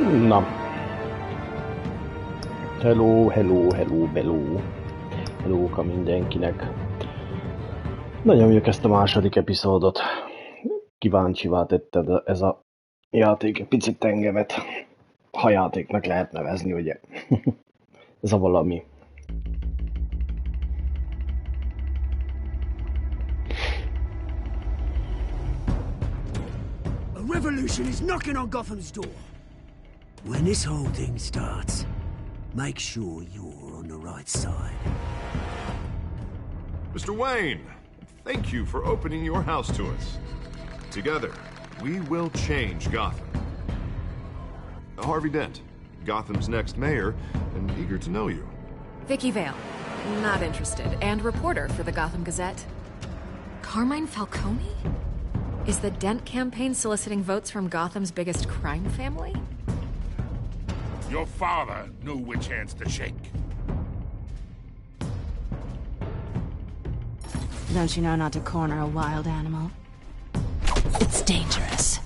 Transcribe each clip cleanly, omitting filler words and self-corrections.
Na. Hello, hello, hello, bello. Hellóka mindenkinek. Na, nyomjuk ezt a második epizódot. Kíváncsivá tetted ez a játék egy picit engemet. Ha játéknak lehet nevezni, ugye? Ez a valami. A revolution is knocking on Gotham's door. When this whole thing starts, make sure you're on the right side. Mr. Wayne, thank you for opening your house to us. Together, we will change Gotham. Harvey Dent, Gotham's next mayor, and eager to know you. Vicky Vale, not interested, and reporter for the Gotham Gazette. Carmine Falcone? Is the Dent campaign soliciting votes from Gotham's biggest crime family? Your father knew which hands to shake. Don't you know not to corner a wild animal? It's dangerous.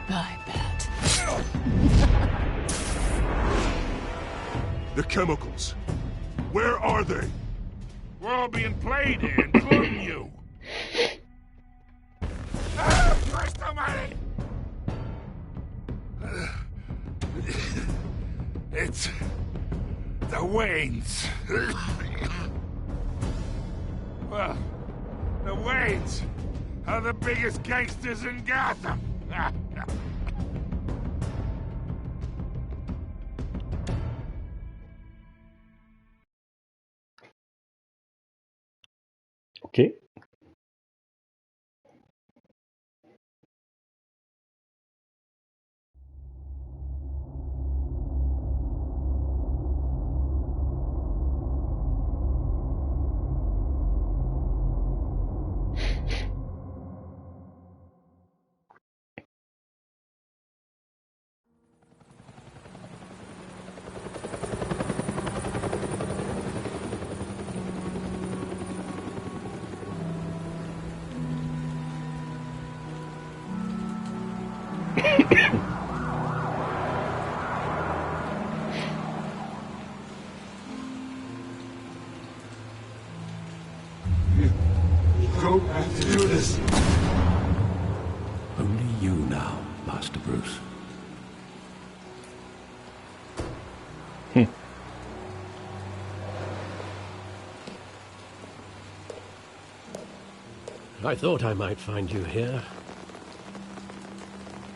I bet. The chemicals. Where are they? We're all being played here, including you. Christ almighty! It's the Waynes. Well, the Waynes are the biggest gangsters in Gotham. Okay. Don't have to do this. Only you now, Master Bruce. I thought I might find you here.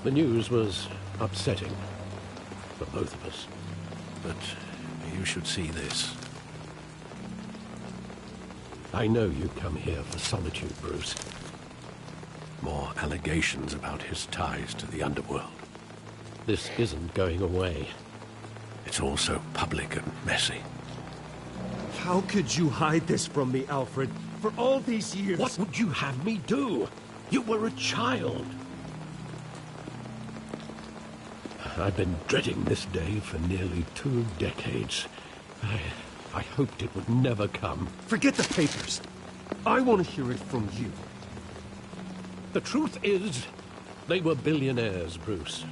The news was upsetting for both of us. But you should see this. I know you come here for solitude, Bruce. More allegations about his ties to the underworld. This isn't going away. It's all so public and messy. How could you hide this from me, Alfred? For all these years... What would you have me do? You were a child. I've been dreading this day for nearly 2 decades. I hoped it would never come. Forget the papers. I want to hear it from you. The truth is, they were billionaires, Bruce.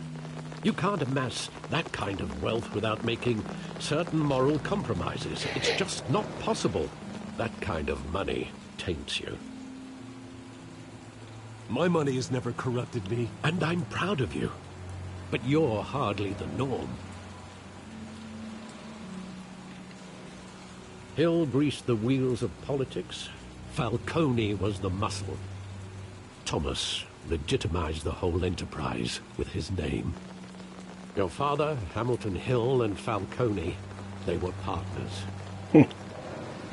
You can't amass that kind of wealth without making certain moral compromises. It's just not possible. That kind of money taints you. My money has never corrupted me. And I'm proud of you. But you're hardly the norm. Hill greased the wheels of politics. Falcone was the muscle. Thomas legitimized the whole enterprise with his name. Your father, Hamilton Hill, and Falcone, they were partners.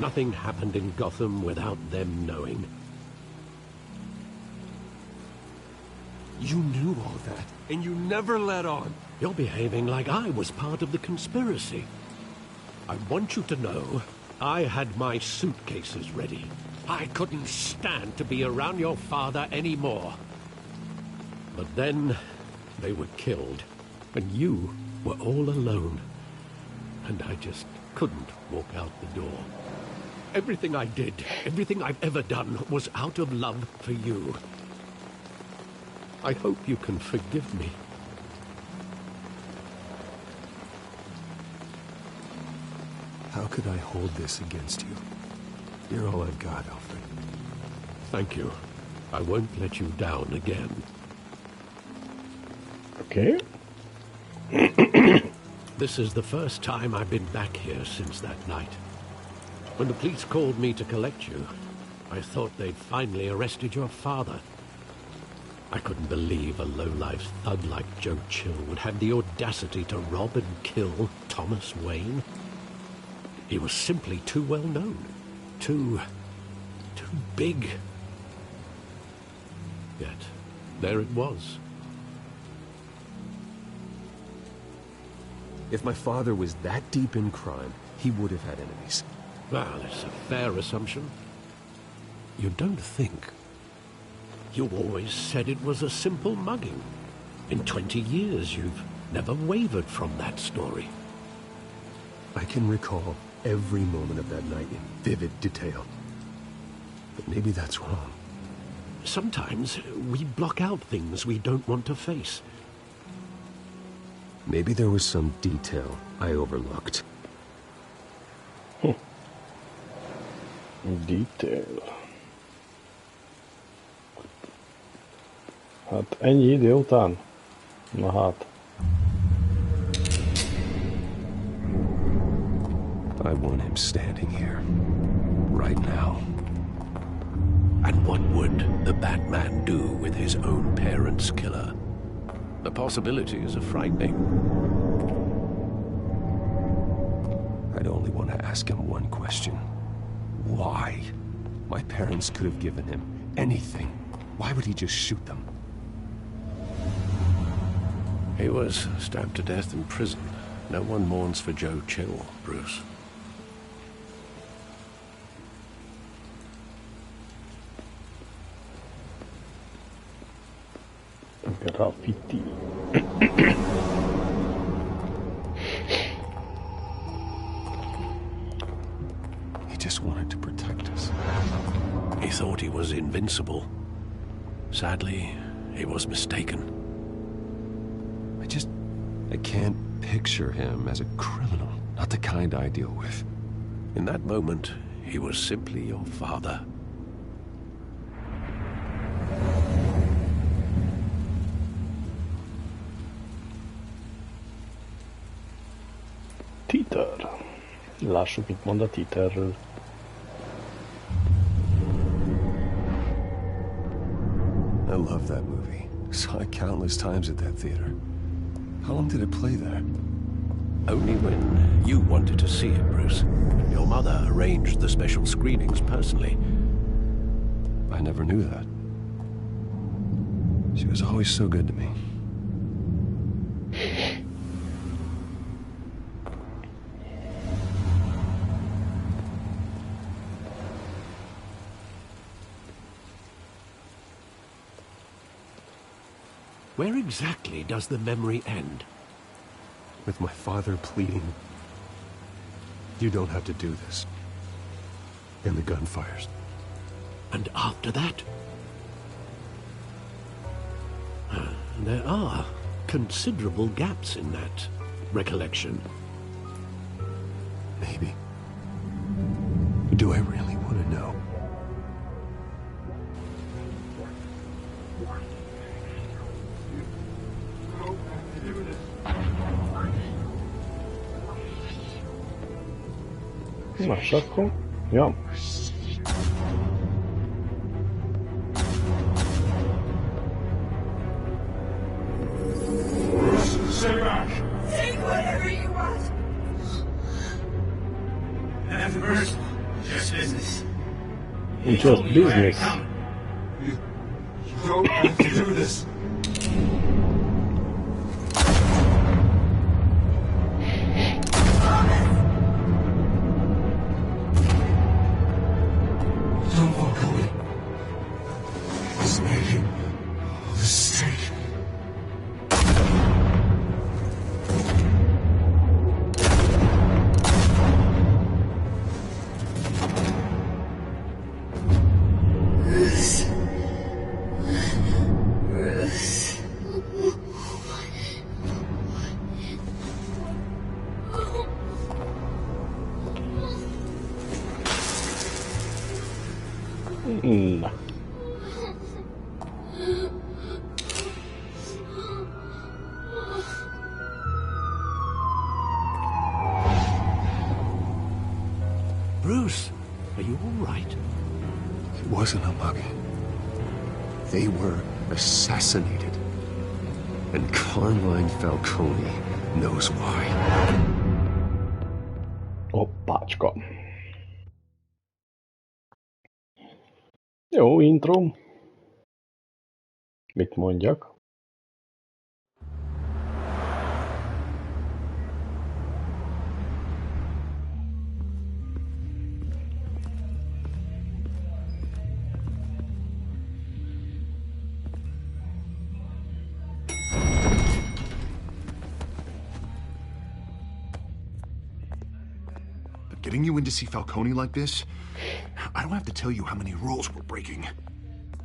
Nothing happened in Gotham without them knowing. You knew all that, and you never let on. You're behaving like I was part of the conspiracy. I want you to know, I had my suitcases ready. I couldn't stand to be around your father anymore. But then, they were killed, and you were all alone. And I just couldn't walk out the door. Everything I did, everything I've ever done, was out of love for you. I hope you can forgive me. How could I hold this against you? You're all I've got, Alfred. Thank you. I won't let you down again. Okay. This is the first time I've been back here since that night. When the police called me to collect you, I thought they'd finally arrested your father. I couldn't believe a low-life thug like Joe Chill would have the audacity to rob and kill Thomas Wayne. He was simply too well known. Too big. Yet, there it was. If my father was that deep in crime, he would have had enemies. Well, it's a fair assumption. You don't think. You always said it was a simple mugging. In 20 years, you've never wavered from that story. I can recall every moment of that night in vivid detail. But maybe that's wrong. Sometimes we block out things we don't want to face. Maybe there was some detail I overlooked. Detail. Hát ennyi idő után? Na hát. I want him standing here. Right now. And what would the Batman do with his own parents' killer? The possibilities are frightening. I'd only want to ask him one question. Why? My parents could have given him anything. Why would he just shoot them? He was stabbed to death in prison. No one mourns for Joe Chill, Bruce. Graffiti. He just wanted to protect us. He thought he was invincible. Sadly, he was mistaken. I can't picture him as a criminal. Not the kind I deal with. In that moment, he was simply your father. Títer. Lássuk, mit mond a Títerről. I love that movie. Saw it countless times at that theater. How long did it play there? Only when you wanted to see it, Bruce. Your mother arranged the special screenings personally. I never knew that. She was always so good to me. Where exactly does the memory end? With my father pleading, "You don't have to do this." And the gun fires. And after that? There are considerable gaps in that recollection. Maybe. Do I really want to know? Masz szafką? Ja. Stay back! Take whatever you want! Nothing personal. Just business. Just business. You don't have to do this. Don't walk away. It's made a mistake. Bruce, are you all right? It wasn't a mug. They were assassinated. And Carmine Falcone knows why. Oppácska. Jó, intro. Mit mondjak? Getting you in to see Falcone like this? I don't have to tell you how many rules we're breaking.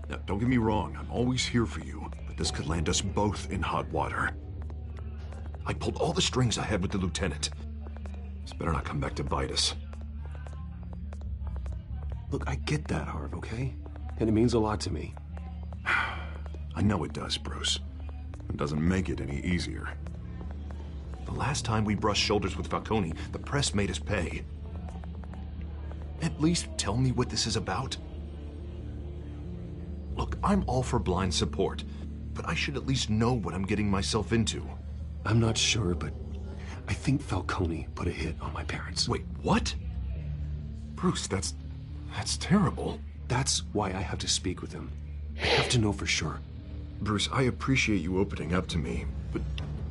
Now, don't get me wrong, I'm always here for you, but this could land us both in hot water. I pulled all the strings I had with the lieutenant. This better not come back to bite us. Look, I get that, Harv, okay? And it means a lot to me. I know it does, Bruce. It doesn't make it any easier. The last time we brushed shoulders with Falcone, the press made us pay. At least tell me what this is about. Look, I'm all for blind support, but I should at least know what I'm getting myself into. I'm not sure, but I think Falcone put a hit on my parents. Wait, what? Bruce, that's terrible. That's why I have to speak with him. I have to know for sure. Bruce, I appreciate you opening up to me, but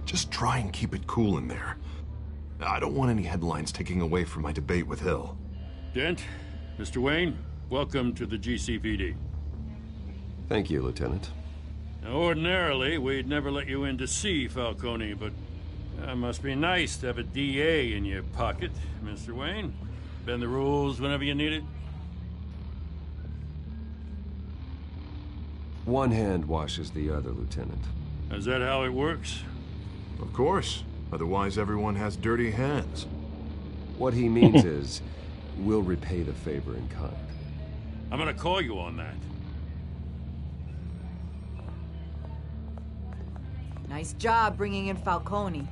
just try and keep it cool in there. I don't want any headlines taking away from my debate with Hill. Dent, Mr. Wayne, welcome to the GCPD. Thank you, Lieutenant. Now, ordinarily, we'd never let you in to see Falcone, but it must be nice to have a DA in your pocket, Mr. Wayne. Bend the rules whenever you need it. One hand washes the other, Lieutenant. Is that how it works? Of course. Otherwise, everyone has dirty hands. What he means is, we'll repay the favor in kind. I'm gonna call you on that. Nice job bringing in Falcone.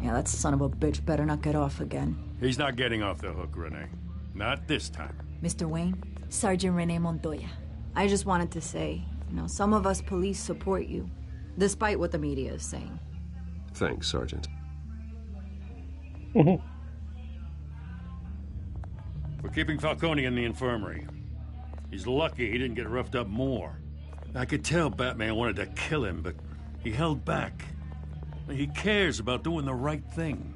Yeah, that son of a bitch better not get off again. He's not getting off the hook, Renee. Not this time. Mr. Wayne, Sergeant Renee Montoya. I just wanted to say, some of us police support you, despite what the media is saying. Thanks, Sergeant. We're keeping Falcone in the infirmary. He's lucky he didn't get roughed up more. I could tell Batman wanted to kill him, but he held back. He cares about doing the right thing.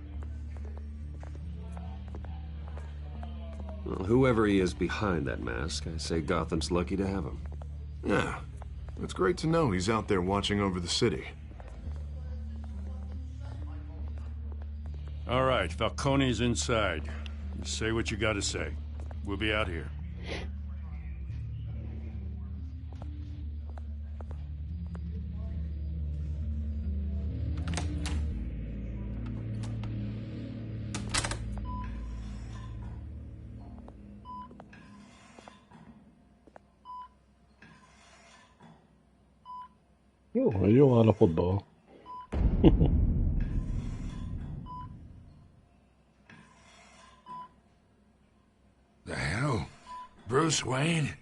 Well, whoever he is behind that mask, I say Gotham's lucky to have him. Yeah, it's great to know he's out there watching over the city. All right, Falcone's inside. You say what you gotta say. We'll be out here. Jó állapotban. The hell? Bruce Wayne?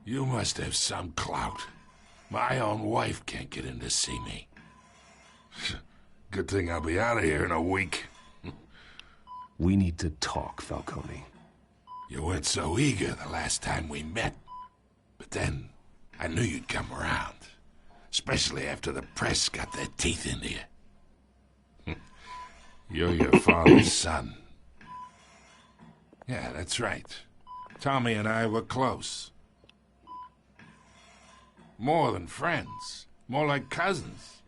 You must have some clout. My own wife can't get in to see me. Good thing I'll be out of here in a week. We need to talk, Falcone. You weren't so eager the last time we met. But then, I knew you'd come around. Especially after the press got their teeth into you. You're your father's son. Yeah, that's right. Tommy and I were close. More than friends. More like cousins.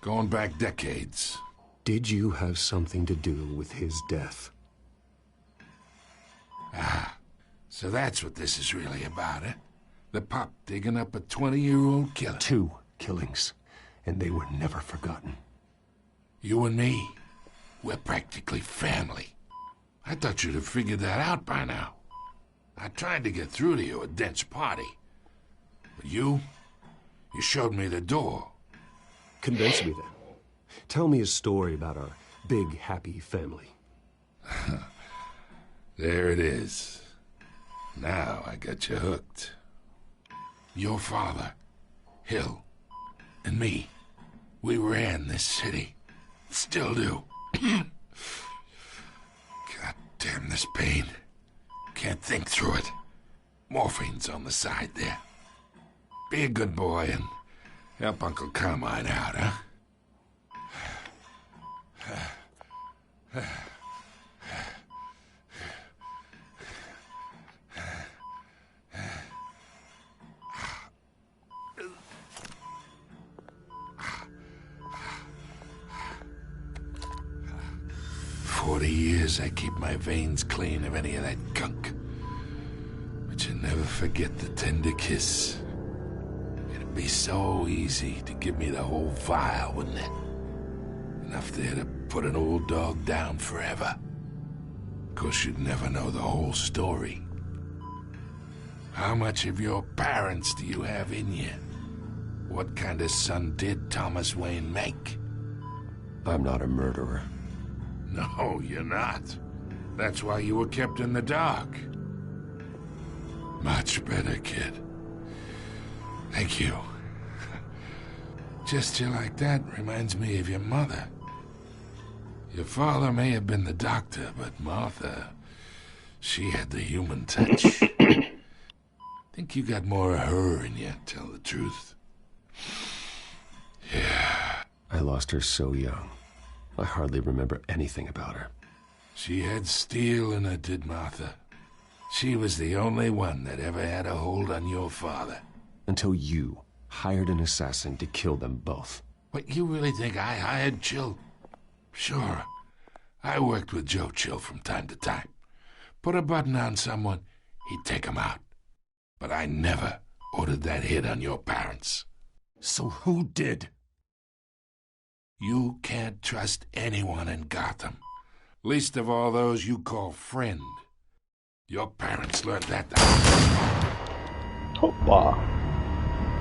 Going back decades. Did you have something to do with his death? Ah, so that's what this is really about, eh? The pup digging up a 20-year-old killer. 2 killings, and they were never forgotten. You and me, we're practically family. I thought you'd have figured that out by now. I tried to get through to you at Dent's party. But you showed me the door. Convince me then. Tell me a story about our big, happy family. There it is. Now I got you hooked. Your father, Hill, and me, we ran this city. Still do. God damn this pain. Can't think through it. Morphine's on the side there. Be a good boy and help Uncle Carmine out, huh? 40 years I keep my veins clean of any of that gunk. But you never forget the tender kiss. It'd be so easy to give me the whole vial, wouldn't it? Enough there to put an old dog down forever. Of course, you'd never know the whole story. How much of your parents do you have in you? What kind of son did Thomas Wayne make? I'm not a murderer. No, you're not. That's why you were kept in the dark. Much better, kid. Thank you. Gesture like that reminds me of your mother. Your father may have been the doctor, but Martha, she had the human touch. Think you got more of her in you, tell the truth. Yeah. I lost her so young. I hardly remember anything about her. She had steel in her, did Martha. She was the only one that ever had a hold on your father. Until you hired an assassin to kill them both. What, you really think I hired Chill? Sure. I worked with Joe Chill from time to time. Put a button on someone, he'd take him out. But I never ordered that hit on your parents. So who did? You can't trust anyone in Gotham. Least of all those you call friend. Your parents learned that. Hoppa.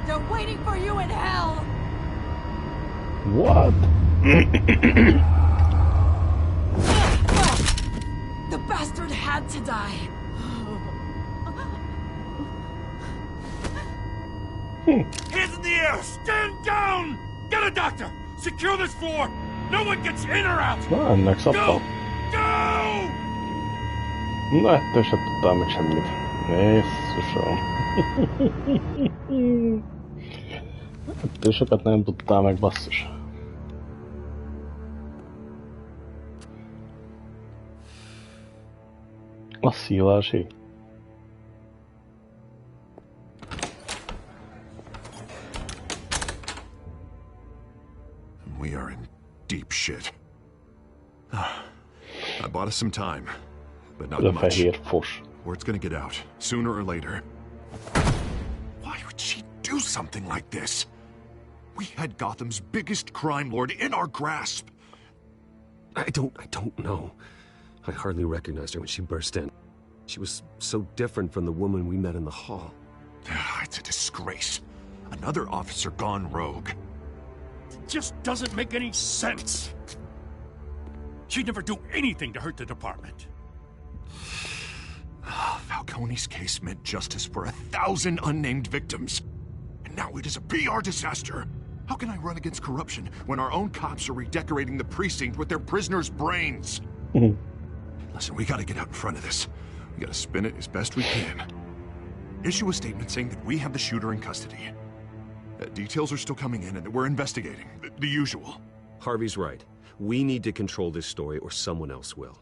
They're waiting for you in hell! What? The bastard had to die. Hands in the air! Stand down! Get a doctor! Secure this floor! No one gets in or out! Ennek Go! szabta. Go! Na, ettől se tudtál meg semmit. Jészusom. Ettől sokat nem tudtál meg, basszus. A szívási. We are in deep shit. I bought us some time, but not The much. fehér fos. Word's gonna get out, sooner or later. Why would she do something like this? We had Gotham's biggest crime lord in our grasp. I don't know. I hardly recognized her when she burst in. She was so different from the woman we met in the hall. It's a disgrace. Another officer gone rogue. It just doesn't make any sense. She'd never do anything to hurt the department. Falcone's case meant justice for 1,000 unnamed victims. And now it is a PR disaster. How can I run against corruption when our own cops are redecorating the precinct with their prisoners' brains? Listen, we gotta get out in front of this. We gotta spin it as best we can. Issue a statement saying that we have the shooter in custody. Details are still coming in and that we're investigating. The usual. Harvey's right. We need to control this story or someone else will.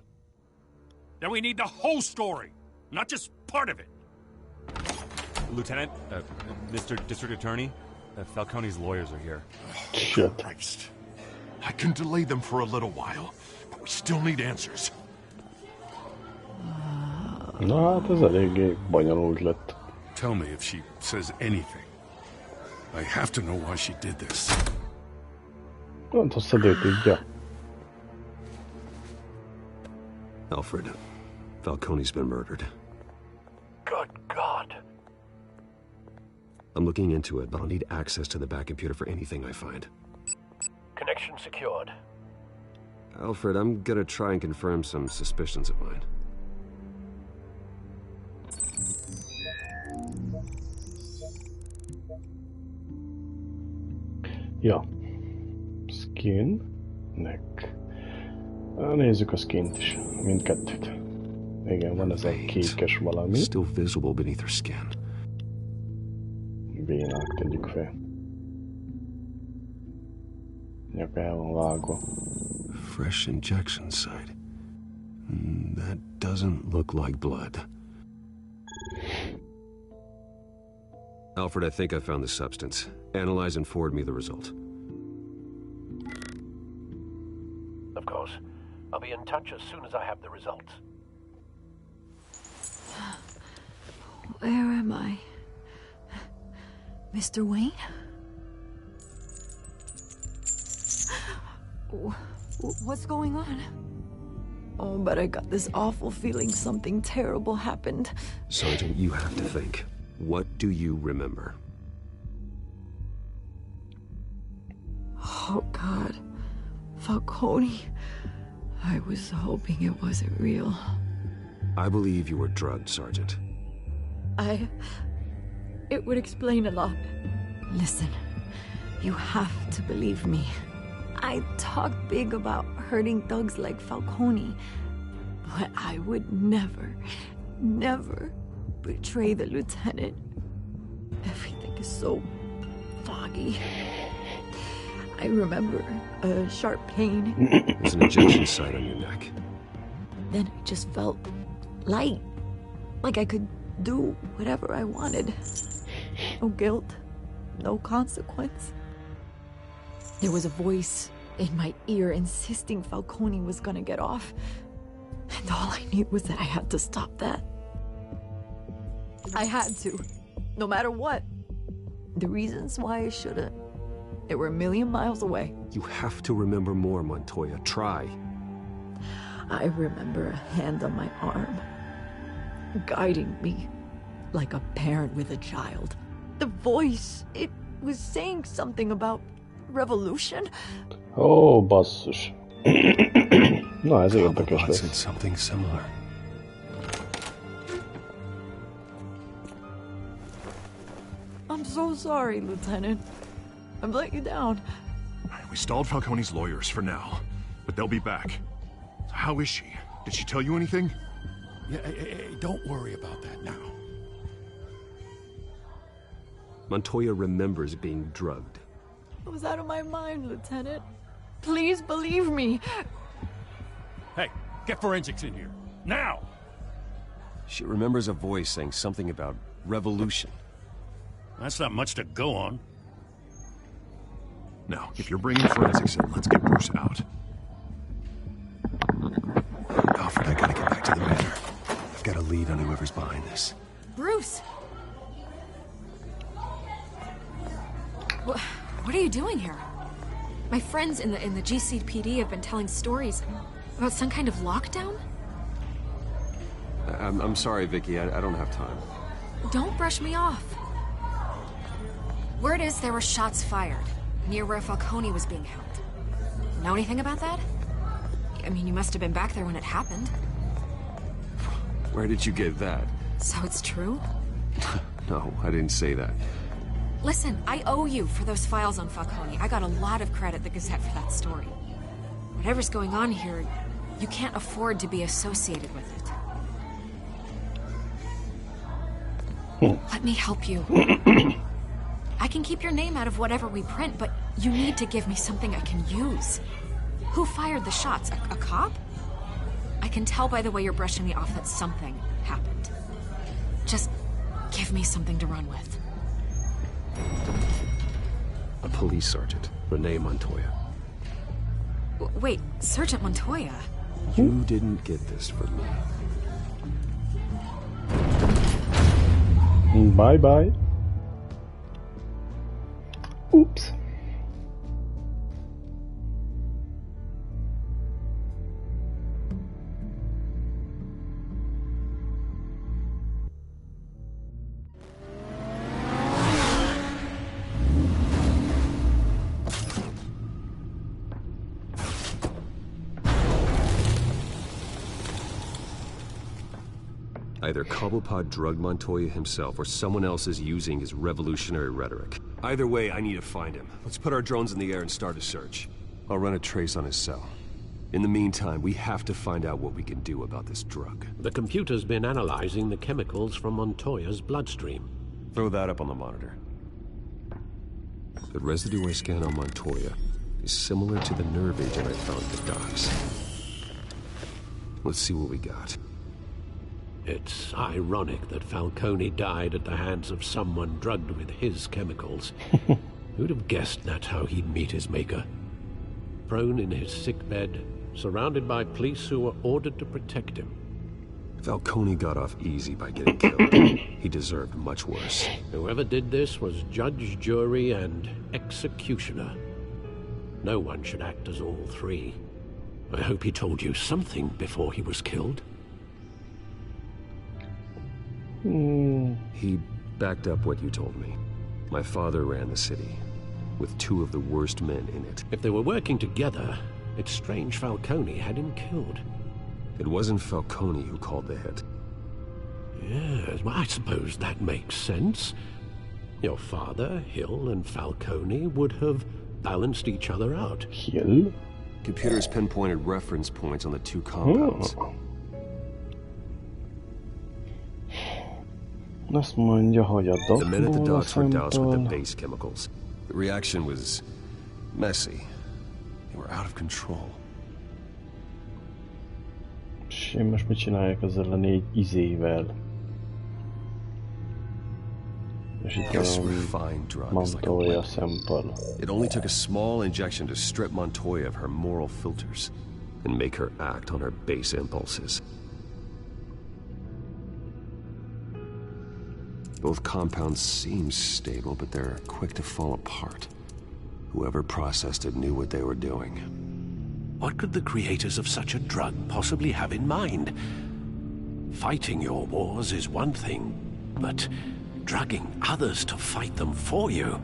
Then we need the whole story, not just part of it. Lieutenant, Mr. District Attorney, Falcone's lawyers are here. Shit. Christ. I can delay them for a little while, but we still need answers. Na hát ez eléggé bonyolult lett. Tell me if she says anything. I have to know why she did this. Pont hosszad ő tudja. Alfred, Falcone's been murdered. Good God. I'm looking into it, but I'll need access to the back computer for anything I find. Connection secured. Alfred, I'm gonna try and confirm some suspicions of mine. Ja. Skin. Neck. Nézzük a skint is. Mindkettőt. Igen, van ez a kékes valami. Still visible beneath her skin. Vénák tegyük fel. Nyaka el van vágva. Fresh injection site. That doesn't look like blood. Alfred, I think I found the substance. Analyze and forward me the result. Of course. I'll be in touch as soon as I have the results. Where am I? Mr. Wayne? What's going on? Oh, but I got this awful feeling something terrible happened. Sergeant, you have to think. What do you remember? Oh, God. Falcone. I was hoping it wasn't real. I believe you were drugged, Sergeant. It would explain a lot. Listen, you have to believe me. I talked big about hurting thugs like Falcone, but I would never betray the lieutenant. Everything is so foggy. I remember a sharp pain. There's an injection site on your neck. Then I just felt light, like I could do whatever I wanted. No guilt, no consequence. There was a voice in my ear insisting Falcone was gonna get off. And all I knew was that I had to stop that. I had to, no matter what. The reasons why I shouldn't, they were a million miles away. You have to remember more, Montoya. Try. I remember a hand on my arm, guiding me like a parent with a child. The voice, it was saying something about revolution. Ó, basszus. Na, ez érdekes lesz. Said something similar. I'm so sorry, Lieutenant. I've let you down. We stalled Falcone's lawyers for now, but they'll be back. How is she? Did she tell you anything? Yeah, hey, don't worry about that now. Montoya remembers being drugged. I was out of my mind, Lieutenant. Please believe me. Hey, get forensics in here. Now! She remembers a voice saying something about revolution. That's not much to go on. Now, if you're bringing forensics in, let's get Bruce out. Alfred, I gotta get back to the matter. I've got a lead on whoever's behind this. Bruce! What are you doing here? My friends in the GCPD have been telling stories about some kind of lockdown? I'm sorry, Vicky. I don't have time. Don't brush me off. Word is there were shots fired near where Falcone was being held. Know anything about that? I mean, you must have been back there when it happened. Where did you get that? So it's true? No, I didn't say that. Listen, I owe you for those files on Falcone. I got a lot of credit at the Gazette for that story. Whatever's going on here, you can't afford to be associated with it. Let me help you. I can keep your name out of whatever we print, but you need to give me something I can use. Who fired the shots? A cop? I can tell by the way you're brushing me off that something happened. Just give me something to run with. A police sergeant, Renee Montoya. Wait, Sergeant Montoya? You didn't get this from me. Bye-bye. Oops. Either Cobblepot drugged Montoya himself, or someone else is using his revolutionary rhetoric. Either way, I need to find him. Let's put our drones in the air and start a search. I'll run a trace on his cell. In the meantime, we have to find out what we can do about this drug. The computer's been analyzing the chemicals from Montoya's bloodstream. Throw that up on the monitor. The residue I scanned on Montoya is similar to the nerve agent I found at the docks. Let's see what we got. It's ironic that Falcone died at the hands of someone drugged with his chemicals. Who'd have guessed that's how he'd meet his maker? Prone in his sickbed, surrounded by police who were ordered to protect him. Falcone got off easy by getting killed. He deserved much worse. Whoever did this was judge, jury, and executioner. No one should act as all three. I hope he told you something before he was killed. He backed up what you told me. My father ran the city, with two of the worst men in it. If they were working together, it's strange Falcone had him killed. It wasn't Falcone who called the hit. Yes, well, I suppose that makes sense. Your father, Hill, and Falcone would have balanced each other out. Hill? Computers pinpointed reference points on the two compounds. Azt mondja, hogy a The men at the docks were doused with the szempől... base chemicals. The reaction was messy. They were out of control. És én most mit csinálják ezzel a 4 izével? És itt This van refined drug is like a Montoya weapon. szempől. It only took a small injection to strip Montoya of her moral filters and make her act on her base impulses. Both compounds seem stable, but they're quick to fall apart. Whoever processed it knew what they were doing. What could the creators of such a drug possibly have in mind? Fighting your wars is one thing, but drugging others to fight them for you?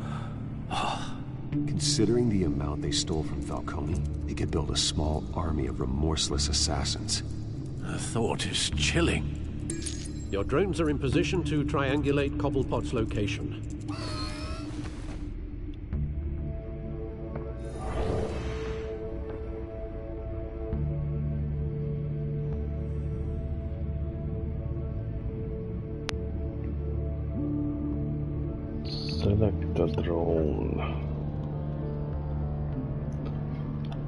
Considering the amount they stole from Falcone, they could build a small army of remorseless assassins. The thought is chilling. Your drones are in position to triangulate Cobblepot's location. Select a drone.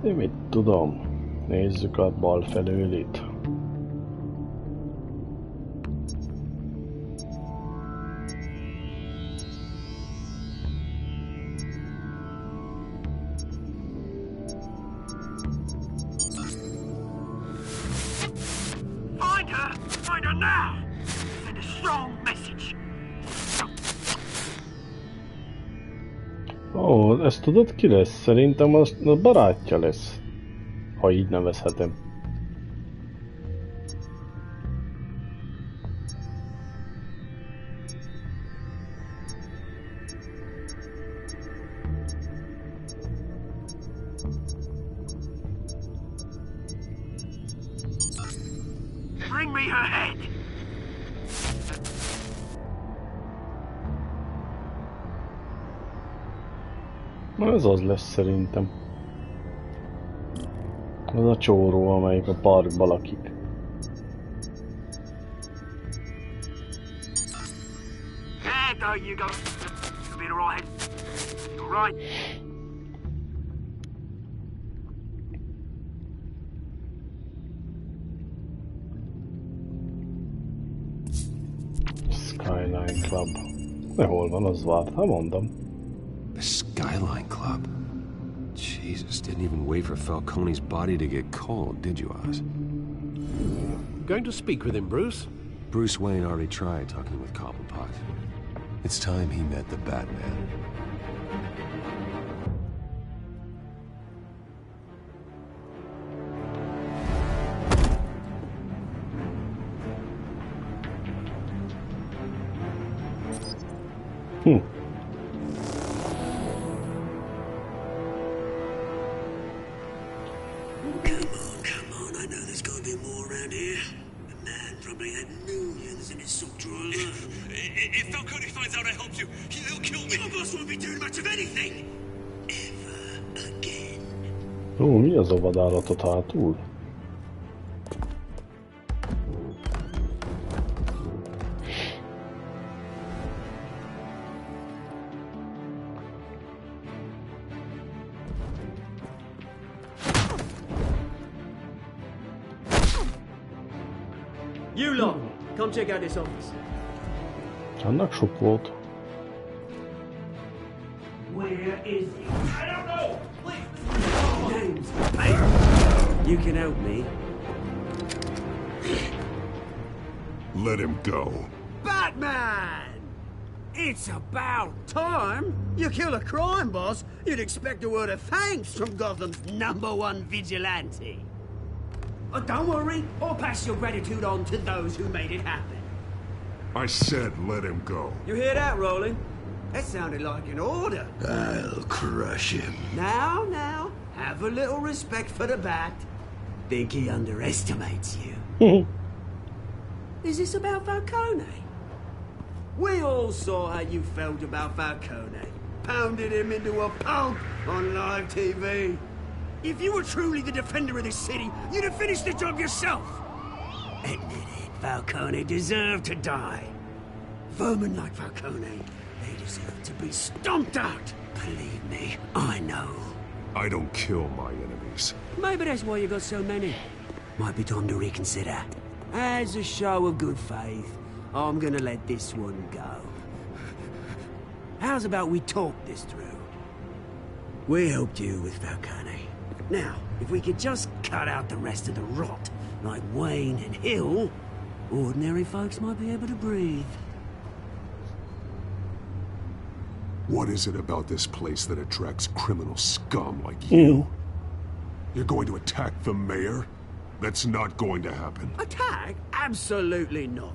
Én mit tudom? Nézzük a bal felőlit. Find her now! Send a strong message. Ó, ezt tudod ki lesz? Szerintem az a barátja lesz. Ha így nevezhetem. Bring me her head! Ez az lesz szerintem. Az a csóró, amelyik a parkban lakik. though, you go. You'll be alright. Alright. Skyline Club. De hol van, az várt, ha mondom. The Skyline Club? Jesus, didn't even wait for Falcone's body to get cold, did you, Oz? Going to speak with him, Bruce? Bruce Wayne already tried talking with Cobblepot. It's time he met the Batman. Come on, I know there's gotta be more around here. The man probably had millions in his sock drawer. If Falcone finds out I helped you, he'll kill me. Your boss won't be doing much of anything. Ever again. Ó, mi az a vadállatot hátul? You lot, come check out this office. Annak sok volt. Where is he? I don't know! Please! James, hey! You can help me. Let him go. Batman! It's about time! You kill a crime boss, you'd expect a word of thanks from Gotham's #1 vigilante. Oh, don't worry, I'll pass your gratitude on to those who made it happen. I said let him go. You hear that, Roland? That sounded like an order. I'll crush him. Now, have a little respect for the Bat. Think he underestimates you. Is this about Falcone? We all saw how you felt about Falcone. Pounded him into a pulp on live TV. If you were truly the defender of this city, you'd have finished the job yourself. Admit it, Falcone deserved to die. Vermin like Falcone, they deserve to be stomped out. Believe me, I know. I don't kill my enemies. Maybe that's why you got so many. Might be time to reconsider. As a show of good faith, I'm gonna let this one go. How's about we talk this through? We helped you with Falcone. Now, if we could just cut out the rest of the rot, like Wayne and Hill, ordinary folks might be able to breathe. What is it about this place that attracts criminal scum like you? You're going to attack the mayor? That's not going to happen. Attack? Absolutely not.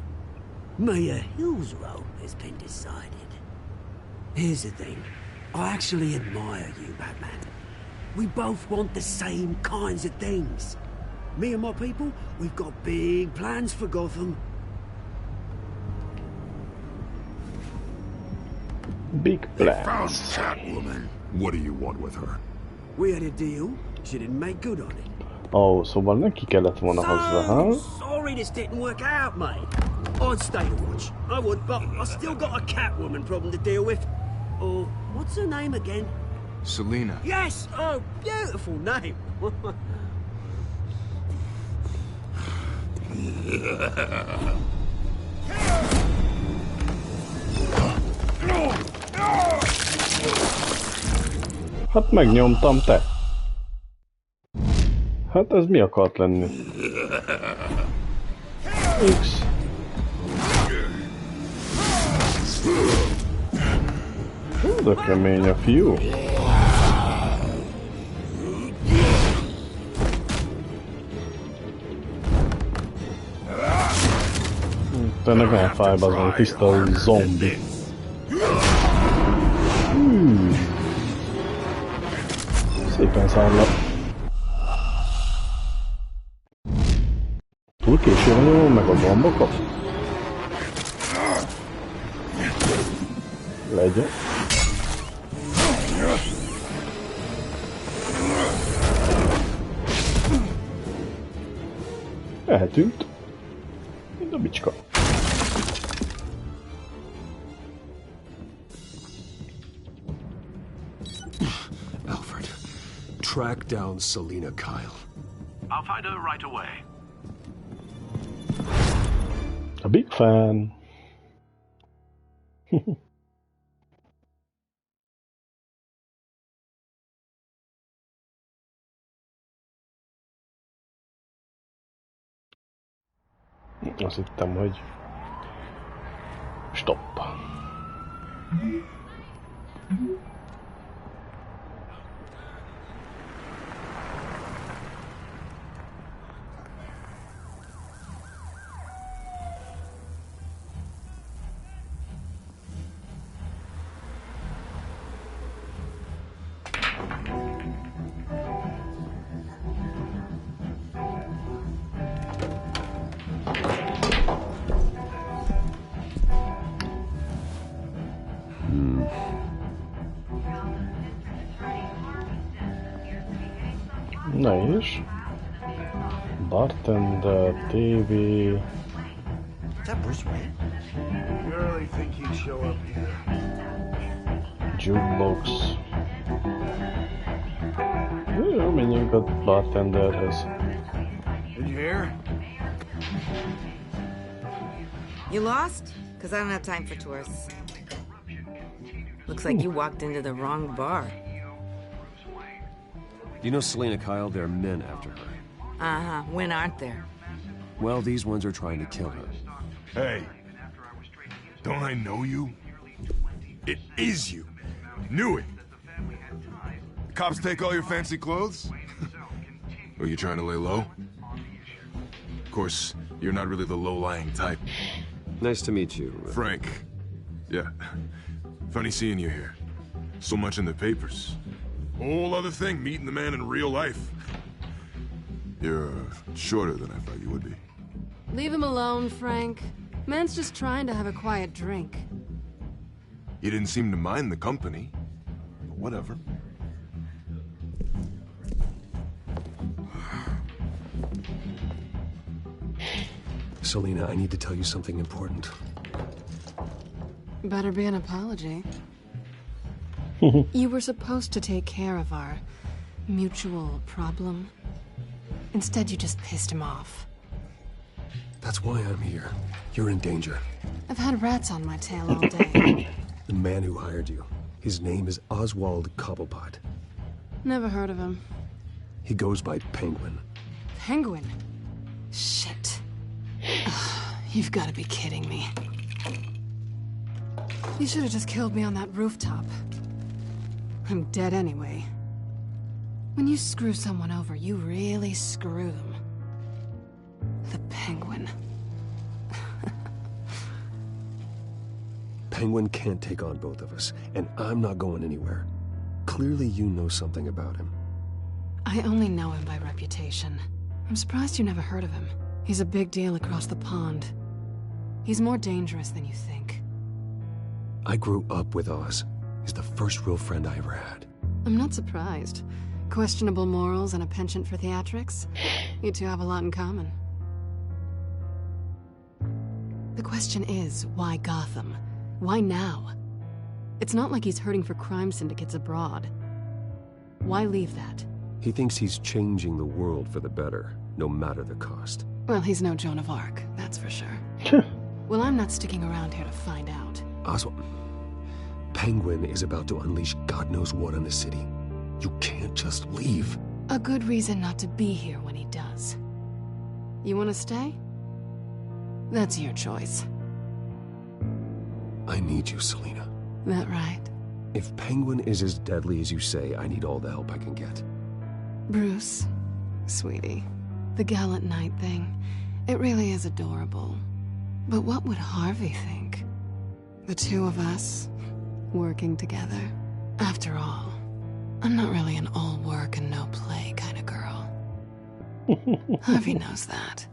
Mayor Hill's role has been decided. Here's the thing. I actually admire you, Batman. We both want the same kinds of things. Me and my people, we've got big plans for Gotham. Big plans. Catwoman. What do you want with her? We had a deal. She didn't make good on it. Oh, szóval neki kellett volna hozzá, ha? Sorry this didn't work out, mate. I'd stay to watch. I would, but I still got a Catwoman problem to deal with. Oh, what's her name again? Selina. Yes! Oh, beautiful name. Hát megnyomtam, te. Hát ez mi akart lenni? X. De kemény a fiú. Tényleg nem fáj, bazán, tiszta zombi. Szépen szállap. Túl késő van, meg a bombokat? Legyen. Eltűnt. Mint a bicska. track down Selina Kyle. I'll find her right away. A big fan. Azt hittem, hogy stopp. Na és? Bartender, TV... Is that Bruce Wayne? You really think he'd show up here? Jukebox... Jó, menjünk a bartenderhez. Did you hear? You lost? Because I don't have time for tourists. Looks like you walked into the wrong bar. You know Selina Kyle? There are men after her. Uh-huh. When aren't there? Well, these ones are trying to kill her. Hey. Don't I know you? It is you. Knew it. The cops take all your fancy clothes? Were you trying to lay low? Of course, you're not really the low-lying type. Nice to meet you. Frank. Yeah. Funny seeing you here. So much in the papers. Whole other thing, meeting the man in real life. You're shorter than I thought you would be. Leave him alone, Frank. Man's just trying to have a quiet drink. You didn't seem to mind the company. But whatever. Selina, I need to tell you something important. Better be an apology. You were supposed to take care of our mutual problem. Instead, you just pissed him off. That's why I'm here. You're in danger. I've had rats on my tail all day. The man who hired you. His name is Oswald Cobblepot. Never heard of him. He goes by Penguin. Penguin? Shit. You've got to be kidding me. You should have just killed me on that rooftop. I'm dead anyway. When you screw someone over, you really screw them. The Penguin. Penguin can't take on both of us, and I'm not going anywhere. Clearly you know something about him. I only know him by reputation. I'm surprised you never heard of him. He's a big deal across the pond. He's more dangerous than you think. I grew up with Oz. He's the first real friend I ever had. I'm not surprised. Questionable morals and a penchant for theatrics. You two have a lot in common. The question is, why Gotham? Why now? It's not like he's hurting for crime syndicates abroad. Why leave that? He thinks he's changing the world for the better, no matter the cost. Well, he's no Joan of Arc, that's for sure. Well, I'm not sticking around here to find out. Oswald, Penguin is about to unleash God knows what on the city. You can't just leave. A good reason not to be here when he does. You want to stay? That's your choice. I need you, Selina. That right? If Penguin is as deadly as you say, I need all the help I can get. Bruce, sweetie, the gallant knight thing, it really is adorable. But what would Harvey think? The two of us, working together. After all, I'm not really an all work and no play kind of girl. Harvey knows that.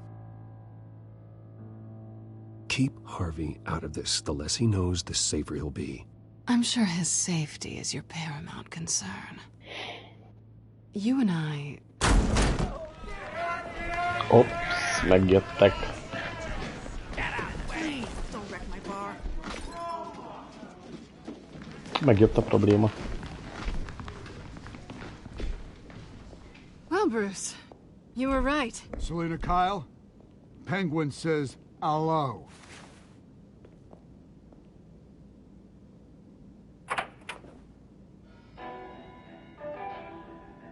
Keep Harvey out of this. The less he knows, the safer he'll be. I'm sure his safety is your paramount concern. You and I... Ops, megjöttek. Megjött a probléma. Well, Bruce, you were right. Selena Kyle, Penguin says hello.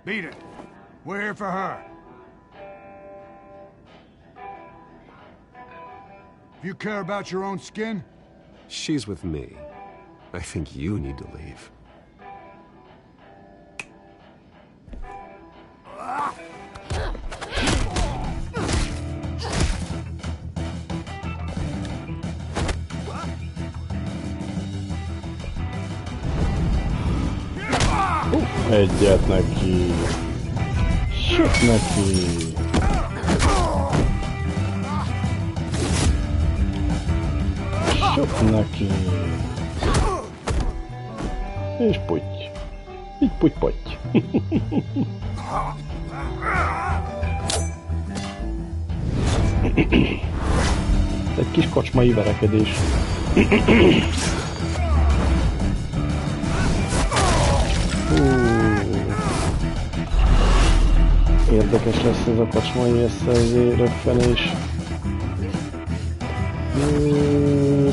Beat it. We're here for her. If you care about your own skin? She's with me. I think you need to leave. Egyet neki. Süt neki. Süt neki. És puty. Így puty-puty. Egy kis kocsmai verekedés. Érdekes lesz ez a kocsmai röffenés.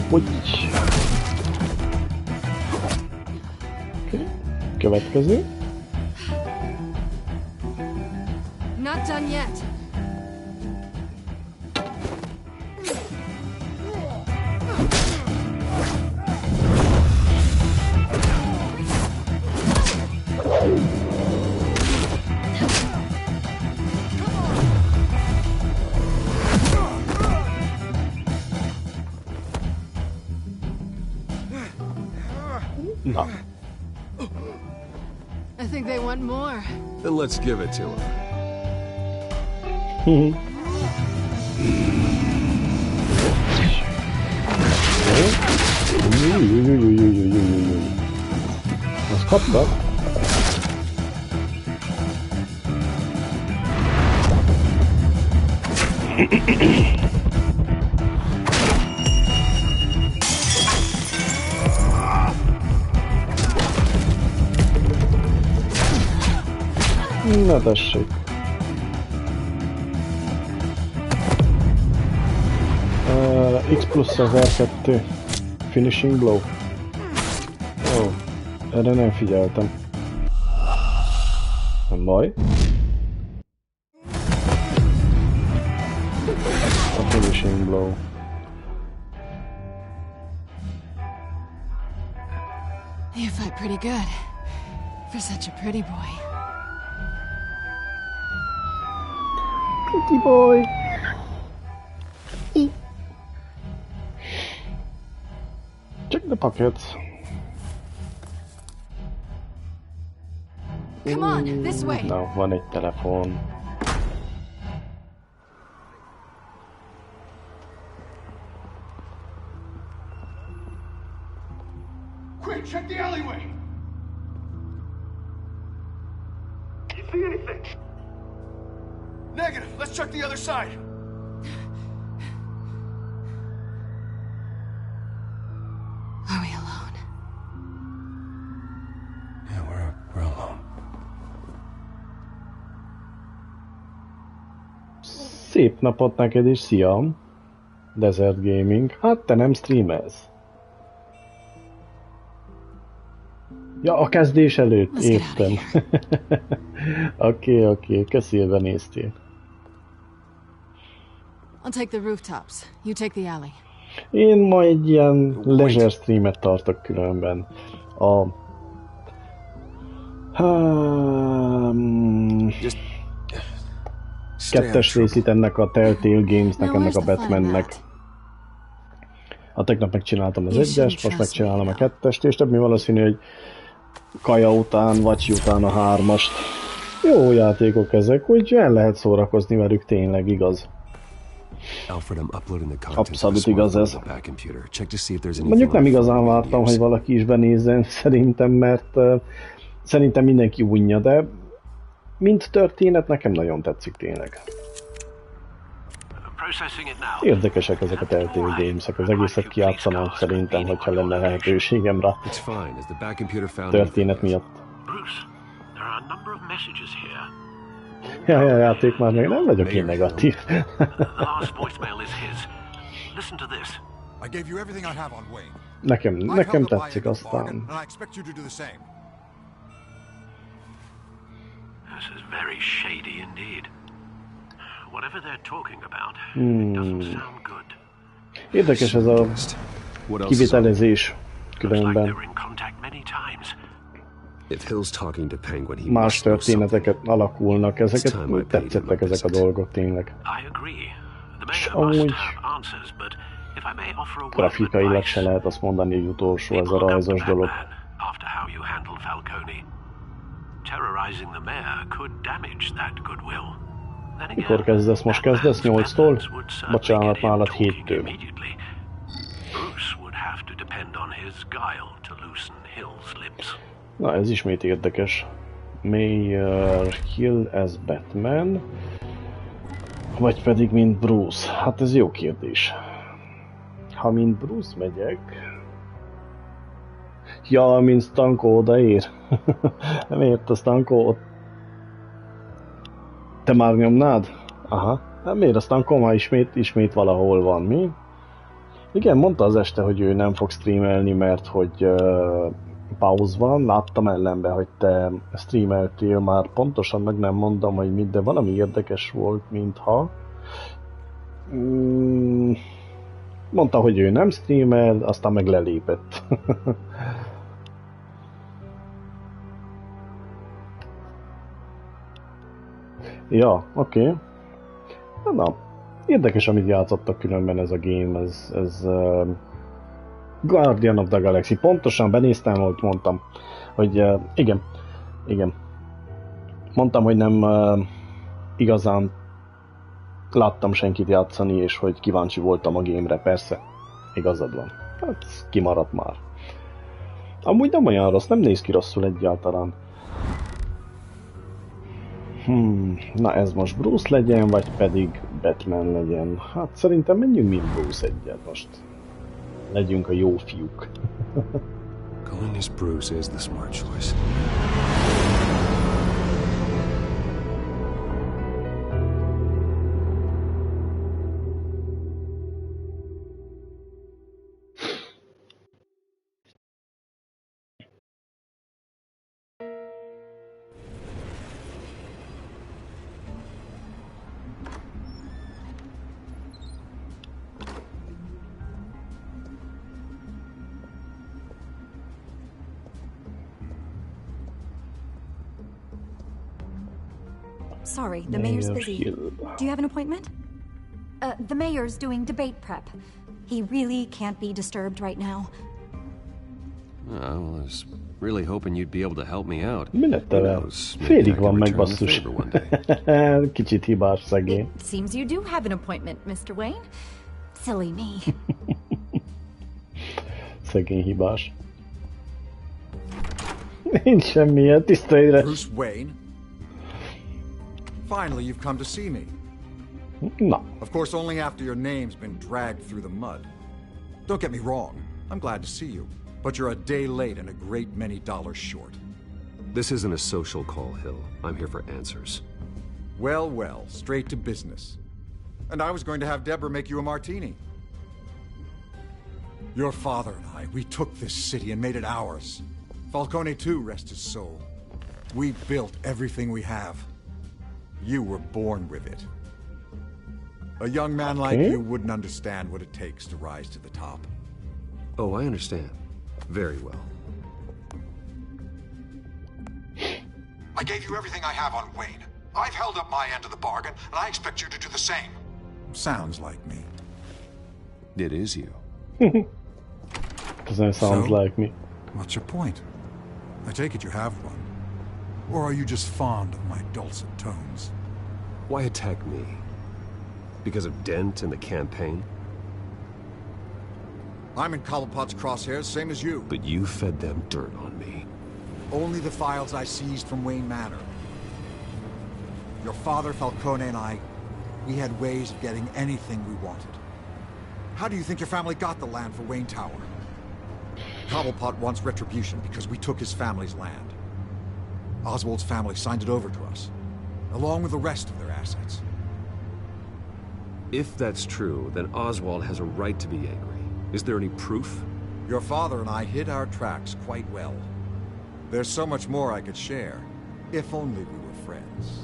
Puty. Okay. Következő. Not done yet. Na. I think they want more. Then let's give it to her. Azt kapta. Na tessék. X plusz az R2 Finishing Blow. Ó, erre nem figyeltem. Nem baj. A Finishing Blow. You fight pretty good for such a pretty boy. Pretty boy. Check the pockets. Come on, this way. Na, van egy telefon. Quick, check the alleyway. You see anything? Negative. Let's check the other side. Are we alone? Yeah, we're alone. Szép napot neked is, szia! Desert Gaming. Hát te nem streamelsz. Ja, a kezdés előtt, értem. Oké, köszi, hogy benéztél. I'll take the rooftops. You take the alley. Én ma egy ilyen leisure streamet tartok különben. A... kettes részét ennek a Telltale Gamesnek, ennek a Batmannek. A tegnap megcsináltam az egyest, most megcsinálom a kettest, és több mi valószínű, hogy kaja után, vacsi után a hármast. Jó játékok ezek, úgy el lehet szórakozni velük, tényleg igaz. Abszolút igaz ez. Mondjuk nem igazán vártam, hogy valaki is benézzen szerintem, mert szerintem mindenki unja, de mint történet nekem nagyon tetszik tényleg. Érdekesek ezek a Telltale Games-ek, az egészet kijátszanám szerintem, hogyha lenne lehetőségem rá. Történet miatt. Ja, játék már még nem vagyok én negatív. The last voicemail is his. Listen to this. I gave you everything I have on Wayne. Nekem tetszik aztán. And I expect you to do the same. This is very shady indeed. Whatever they're talking about, it doesn't sound good. Érdekes ez a kivitelezés különben. Más történeteket alakulnak, ezeket tetszettek ezek a dolgok tényleg. És amúgy grafikailag se lehet azt mondani, hogy utolsó ez a rajzos dolog. Mikor kezdesz? Most kezdesz? 8-tól? Bocsánat, nálad 7-től. Na, ez ismét érdekes. Mayor Hill as Batman, vagy pedig mint Bruce? Hát ez jó kérdés. Ha mint Bruce megyek... Ja, mint Stanko odaér. Miért a Stanko ott... Te már nyomnád? Aha. Hát miért a Stanko már ismét valahol van, mi? Igen, mondta az este, hogy ő nem fog streamelni, mert hogy pauz van. Láttam ellenben, hogy te streameltél, már pontosan meg nem mondom, hogy mit, de valami érdekes volt, mintha. Mondta, hogy ő nem streamel, aztán meg lelépett. Ja, oké. Na, érdekes, amit játszottak különben ez a game, ez Guardian of the Galaxy. Pontosan benéztem, hogy mondtam, hogy igen. Mondtam, hogy nem igazán láttam senkit játszani, és hogy kíváncsi voltam a game-re, persze. Igazad van. Hát ez kimaradt már. Amúgy nem olyan rossz, nem néz ki rosszul egyáltalán. Na ez most Bruce legyen, vagy pedig Batman legyen? Hát szerintem menjünk mint Bruce egyet most. Legyünk a jó fiúk. Going as Bruce is the smart choice. Sorry, the mayor's busy. Do you have an appointment? The mayor's doing debate prep. He really can't be disturbed right now. Well, I was really hoping you'd be able to help me out. Mi lett vele? Félig van meg, basszus. Kicsit hibás szegény. It seems you do have an appointment, Mr. Wayne. Silly me. Szegény hibás. Nincs semmilyen, tiszta ébre. Bruce Wayne? Finally, you've come to see me. No. Of course, only after your name's been dragged through the mud. Don't get me wrong. I'm glad to see you. But you're a day late and a great many dollars short. This isn't a social call, Hill. I'm here for answers. Well, straight to business. And I was going to have Deborah make you a martini. Your father and I, we took this city and made it ours. Falcone too, rest his soul. We built everything we have. You were born with it. A young man like you wouldn't understand what it takes to rise to the top. Oh, I understand. Very well. I gave you everything I have on Wayne. I've held up my end of the bargain, and I expect you to do the same. Sounds like me. It is you. Doesn't sound like me. What's your point? I take it you have one. Or are you just fond of my dulcet tones? Why attack me? Because of Dent and the campaign? I'm in Cobblepot's crosshairs, same as you. But you fed them dirt on me. Only the files I seized from Wayne Manor. Your father, Falcone, and I, we had ways of getting anything we wanted. How do you think your family got the land for Wayne Tower? Cobblepot wants retribution because we took his family's land. Oswald's family signed it over to us. along with the rest of their assets. If that's true, then Oswald has a right to be angry. Is there any proof? Your father and I hid our tracks quite well. There's so much more I could share, if only we were friends.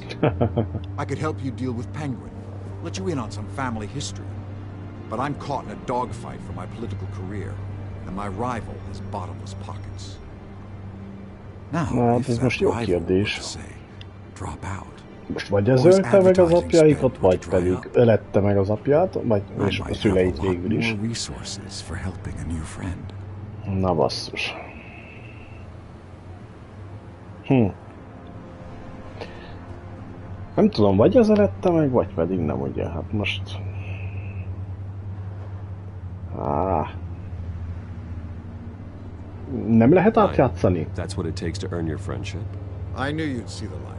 I could help you deal with Penguin, let you in on some family history. But I'm caught in a dogfight for my political career, and my rival has bottomless pockets. Now, if that rival were to say, drop out. Most vagy ez ölte meg az apjaikat, vagy pedig ölette meg az apját, vagy és a szüleit végül is. Na basszus. Nem tudom, vagy ez ölette meg, vagy pedig nem, ugye, hát most... Nem lehet átjátszani? That's what it takes to earn your friendship. I knew you'd see the light.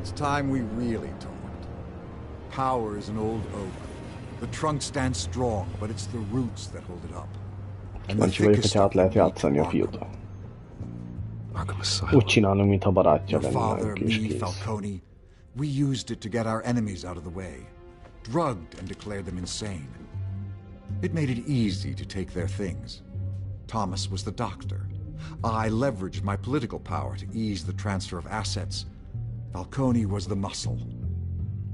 It's time we really talked. Power is an old oak. The trunk stands strong, but it's the roots that hold it up. Kíváncsi vagyok, hogy át lehet játszani a fiút. Úgy csinálunk, mintha barátja lennénk, és kész. Falcone, we used it to get our enemies out of the way. Drugged and declared them insane. It made it easy to take their things. Thomas was the doctor. I leveraged my political power to ease the transfer of assets. Falcone was the muscle.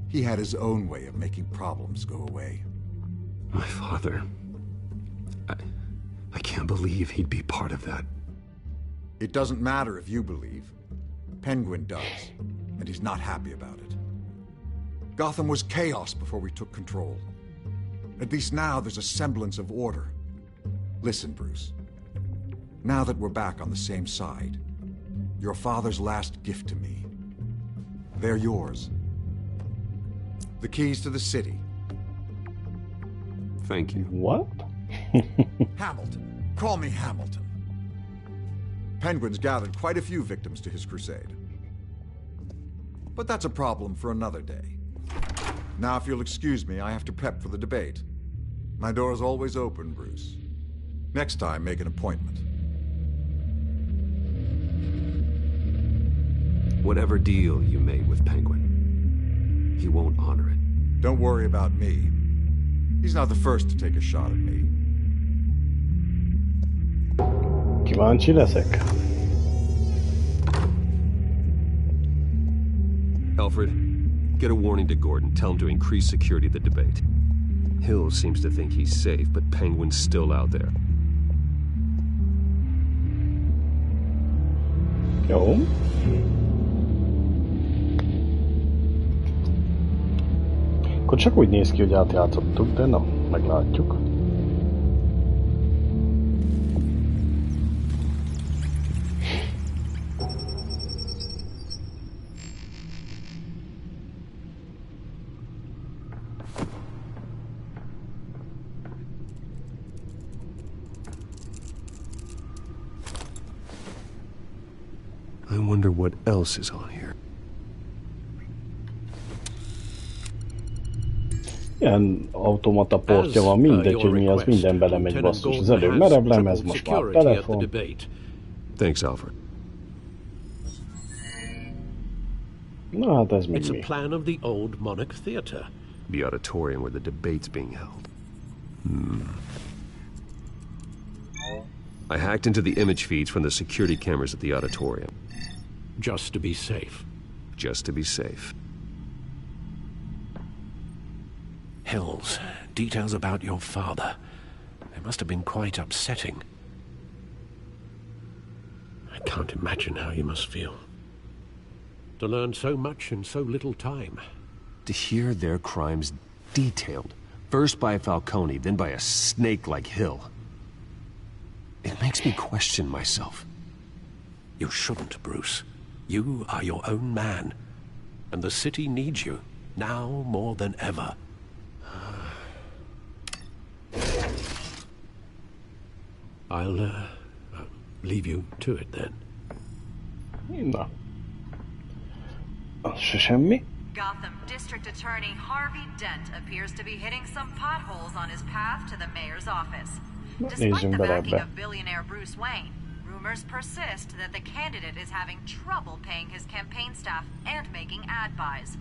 He had his own way of making problems go away. My father... I can't believe he'd be part of that. It doesn't matter if you believe. Penguin does, and he's not happy about it. Gotham was chaos before we took control. At least now there's a semblance of order. Listen, Bruce. Now that we're back on the same side, your father's last gift to me, they're yours. The keys to the city. Thank you. What? Hamilton. Call me Hamilton. Penguin's gathered quite a few victims to his crusade. But that's a problem for another day. Now, if you'll excuse me, I have to prep for the debate. My door's always open, Bruce. Next time, make an appointment. Whatever deal you made with Penguin, he won't honor it. Don't worry about me. He's not the first to take a shot at me. Kíváncsi leszek. Alfred, get a warning to Gordon. Tell him to increase security at the debate. Hill seems to think he's safe, but Penguin's still out there. Jó. Akkor csak úgy néz ki, hogy átjátszottuk, de na, meglátjuk. I wonder what else is on here. Ilyen automata portja van, mindegy, hogy mi az, minden belemegy basszus. Az előbb merevlemez, most már telefon. Thanks, Alfred. Na hát ez még It's mi? a plan of the old Monarch Theatre. The auditorium where the debate's being held. I hacked into the image feeds from the security cameras at the auditorium. Just to be safe. Just to be safe. Hills, details about your father. They must have been quite upsetting. I can't imagine how you must feel. To learn so much in so little time. To hear their crimes detailed, first by Falcone, then by a snake like Hill. It makes me question myself. You shouldn't, Bruce. You are your own man. And the city needs you, now more than ever. I'll leave you to it then. Na. Az se semmi. Gotham District Attorney Harvey Dent appears to be hitting some potholes on his path to the mayor's office. Despite the backing of billionaire Bruce Wayne, rumors persist that the candidate is having trouble paying his campaign staff and making ad buys.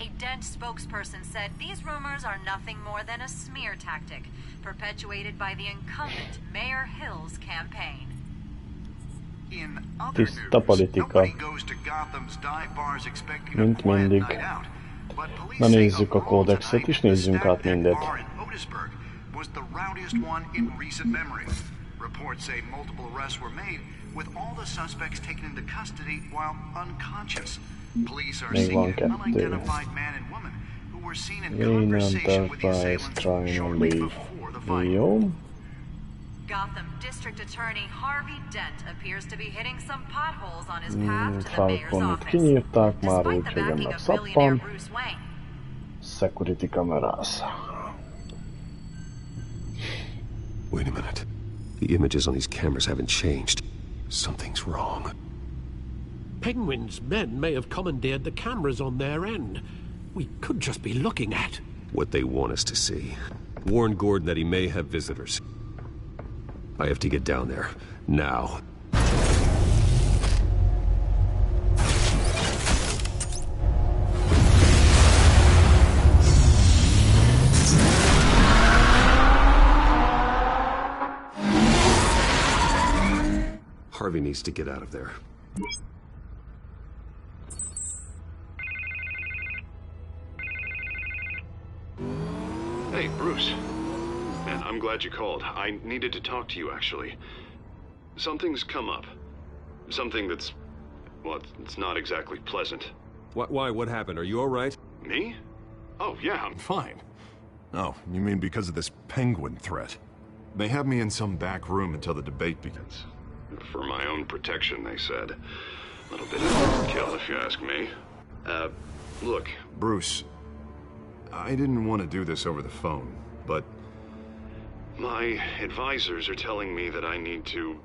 A Dent spokesperson said these rumors are nothing more than a smear tactic perpetuated by the incumbent Mayor Hill's campaign. In other news, nobody goes to Gotham's dive bars expecting a quiet night out. But police Na say nézzük a a brawl kódexet tonight is, at the nézzünk át Stack Deck mindet. bar in Otisburg was the rowdiest one in recent memory. Reports say multiple arrests were made, with all the suspects taken into custody while unconscious. Police are seeing an unidentified man and woman who were seen in conversation with the assailants shortly before the fight. Jó. Gotham District Attorney Harvey Dent appears to be hitting some potholes on his path to the mayor's Falconit office. kinyírták már, Despite the úgyhogy backing ennek of szappan. billionaire Bruce Wayne. Security cameras. Wait a minute. The images on these cameras haven't changed. Something's wrong. Penguin's men may have commandeered the cameras on their end. We could just be looking at What they want us to see. Warn Gordon that he may have visitors. I have to get down there. Now. Harvey needs to get out of there. Hey, Bruce. Man, I'm glad you called. I needed to talk to you, actually. Something's come up. Something that's... well, it's not exactly pleasant. Why? What happened? Are you all right? Me? Oh, yeah, I'm fine. Oh, you mean because of this penguin threat? They have me in some back room until the debate begins. For my own protection, they said. A little bit of overkill, if you ask me. Look. Bruce, I didn't want to do this over the phone, but... my advisors are telling me that I need to...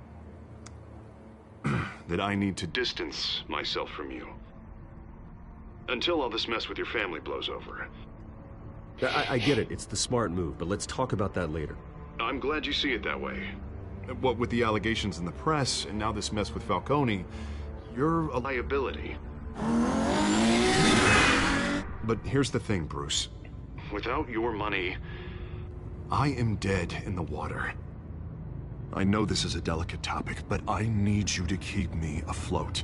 that I need to distance myself from you. Until all this mess with your family blows over. I get it. It's the smart move, but let's talk about that later. I'm glad you see it that way. What with the allegations in the press, and now this mess with Falcone, you're a liability. But here's the thing, Bruce. Without your money... I am dead in the water. I know this is a delicate topic, but I need you to keep me afloat.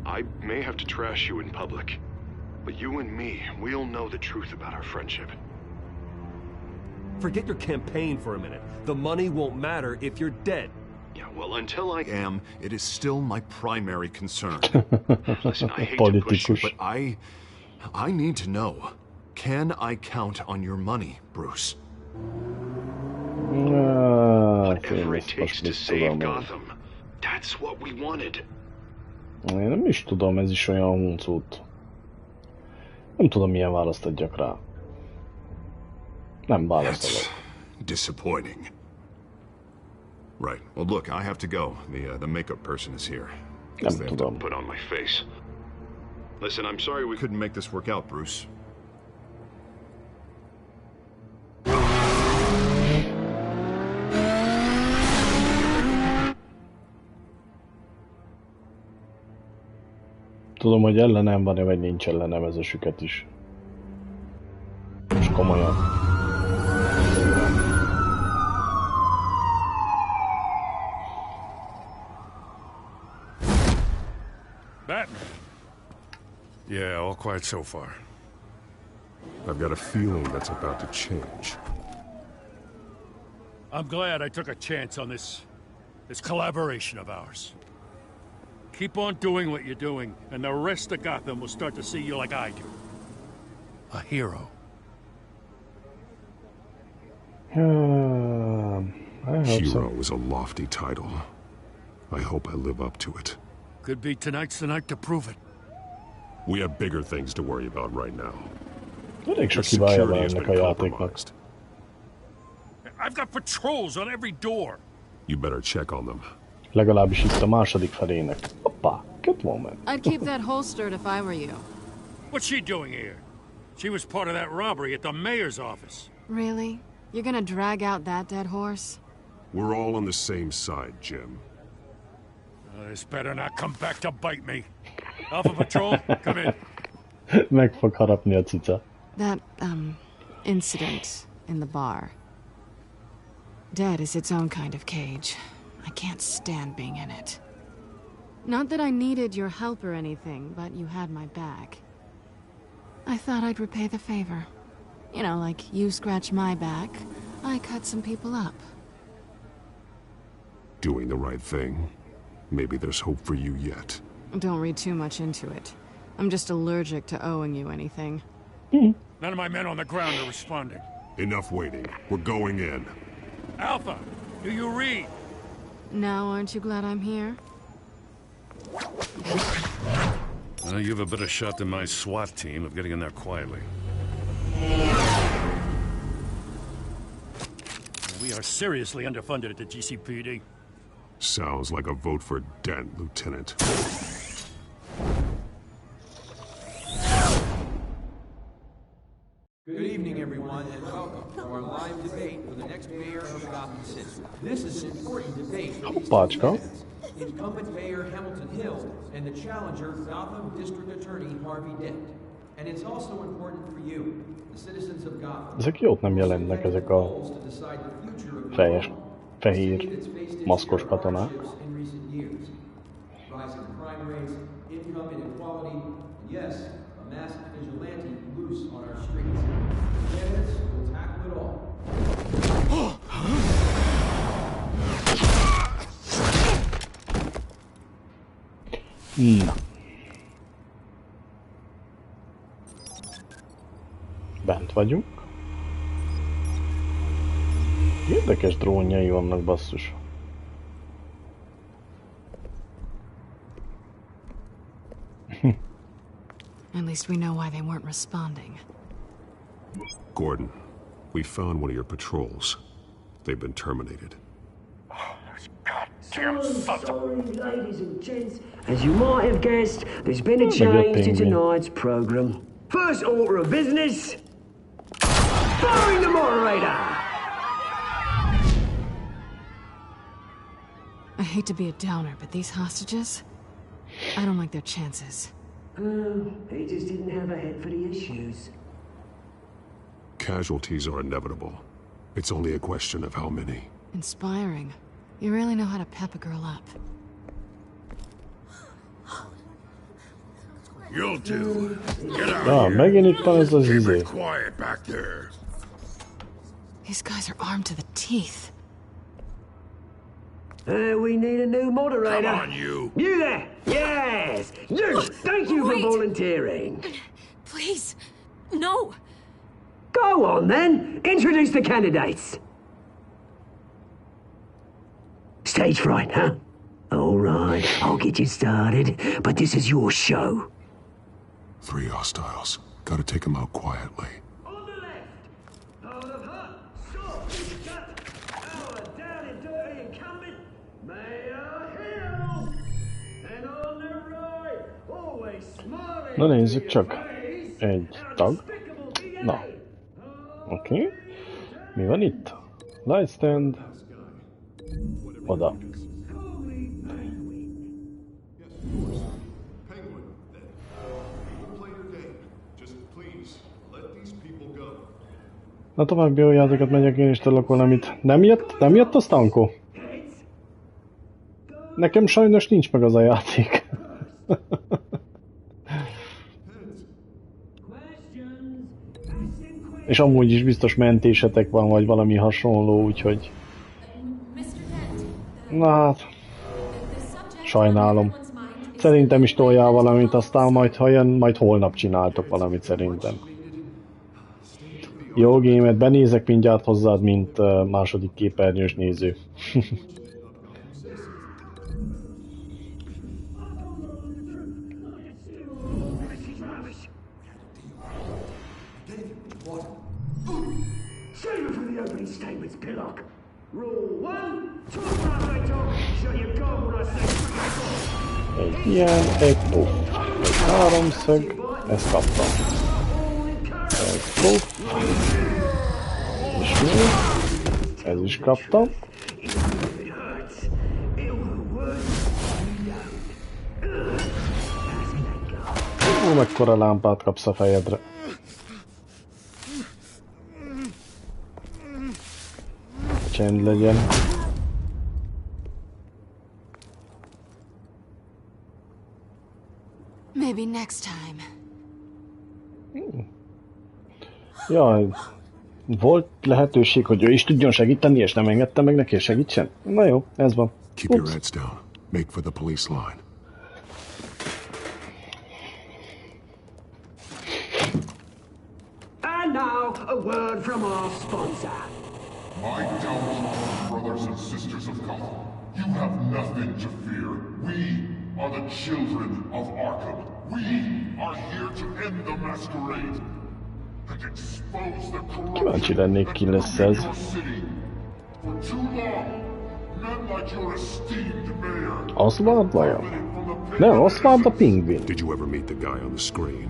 I may have to trash you in public, but you and me, we'll know the truth about our friendship. Forget your campaign for a minute. The money won't matter if you're dead. Yeah, well, until I am, it is still my primary concern. Listen, I hate to push you, but I need to know. Can I count on your money, Bruce? Whatever it takes to save Gotham. That's what we wanted. Én nem is tudom, ez is olyan huncut. Nem tudom, milyen választ adjak rá. Nem válaszolok. Disappointing. Right. Well, look, I have to go. The makeup person is here. Nem tudom. Put on my face. Listen, I'm sorry we couldn't make this work out, Bruce. Tudom, hogy ellenem van-e, vagy nincs ellenem ez a süket is. Most komolyan. Batman. Yeah, all quiet so far. I've got a feeling that's about to change. I'm glad I took a chance on this collaboration of ours. Keep on doing what you're doing, and the rest of Gotham will start to see you like I do. A hero. Hero is a lofty title. I hope I live up to it. Could be tonight's the night to prove it. We have bigger things to worry about right now. Elég sok hibája van ennek a játéknak. I've got patrols on every door. You better check on them. Legalábbis itt a második felének. Hoppá, Catwoman. I'd keep that holstered if I were you. What's she doing here? She was part of that robbery at the mayor's office. Really? You're gonna drag out that dead horse? We're all on the same side, Jim. This better not come back to bite me. Alpha Patrol, come in. Meg fog harapni a cica. That, incident in the bar. Dead is its own kind of cage. I can't stand being in it. Not that I needed your help or anything, but you had my back. I thought I'd repay the favor. You know, like you scratch my back, I cut some people up. Doing the right thing. Maybe there's hope for you yet. Don't read too much into it. I'm just allergic to owing you anything. None of my men on the ground are responding. Enough waiting. We're going in. Alpha, do you read? Now, aren't you glad I'm here? Well, you have a better shot than my SWAT team of getting in there quietly. We are seriously underfunded at the GCPD. Sounds like a vote for Dent, Lieutenant. Good evening, everyone, and welcome to our live debate for the next mayor of Gotham City. This is an important debate for these two candidates, incumbent Mayor Hamilton Hill and the challenger, Gotham District Attorney Harvey Dent. And it's also important for you, the citizens of Gotham. Ezek jót nem jelennek, ezek a fejes, fehér, maszkos katonák. Rising crime rates, income inequality, and yes, a masked vigilante loose on our streets. Candidates will tackle it all. Na. Bent vagyunk. Érdekes drónjai vannak, basszus. At least we know why they weren't responding. Gordon, we found one of your patrols. They've been terminated. Sorry, ladies and gents. As you might have guessed, there's been a change to tonight's program. First order of business, firing the moderator. I hate to be a downer, but these hostages, I don't like their chances. He just didn't have a head for the issues. Casualties are inevitable. It's only a question of how many. Inspiring. You really know how to pep a girl up. You'll do. Get out Ah, here. megint itt van ez az Keep izé. it quiet back there. These guys are armed to the teeth. We need a new moderator. Come on, you. You there! Yes! You! Thank you for volunteering. Please, no. Go on, then. Introduce the candidates. Stage fright, huh? All right, I'll get you started, but this is your show. 3 hostiles. Gotta take them out quietly. On the left, out of hut, sword, shut, our down and dirty incumbent, Mayor Hill. And on the right, always smiling. Na nézzük csak. Egy tag. Na. Oké. Mi van itt? Lightstand. Oda. Na további olyan játékokat megyek én is tudok valamit. Nem jött a Stanko? Nekem sajnos nincs meg az a játék. És amúgy is biztos mentésetek van, vagy valami hasonló, úgyhogy... Na hát... Sajnálom. Szerintem is toljál valamit, aztán majd ha jön, majd holnap csináltok valamit szerintem. Jó gémet, benézek mindjárt hozzád, mint második képernyős néző. Save it for the opening statements, Pillock. Rule 1, talk when I talk, shut your gob when I say Egy ilyen, egy puff. Egy háromszög, ezt kaptam. Egy puff. És még, ez is kaptam. Ó, mekkora lámpát kapsz a fejedre. Csend legyen. Maybe next time. Jaj, volt lehetőség, hogy ő is tudjon segíteni, és nem engedte meg neki, segítsen? Na jó, ez van. Keep your heads down. Make for the police line. And now, a word from our sponsor. My downtrodden brothers and sisters of Gotham, you have nothing to fear. We are the children of Arkham. We are here to end the masquerade and expose the Kíváncsi corruption lennék, ki lesz ez. your city. For too long, men like your esteemed mayor Oswald vajon? Nem, Oswald a pingvin. Did you ever meet the guy on the screen?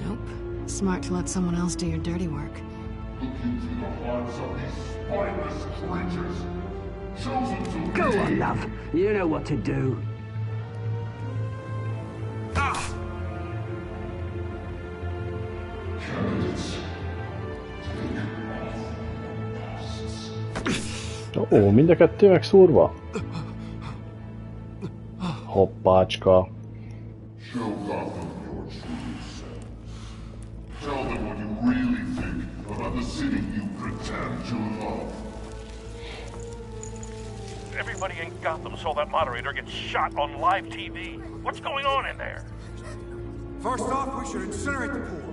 Nope. Smart to let someone else do your dirty work. Look into the hearts of these spineless creatures, chosen to Go lead. on, love. You know what to do. Ó, mind a kettő megszúrva? Hoppácska. Show Gotham your true self. Tell them what you really think about the city you pretend to love. Everybody in Gotham saw that moderator get shot on live TV. What's going on in there? First off, we should incinerate the pool.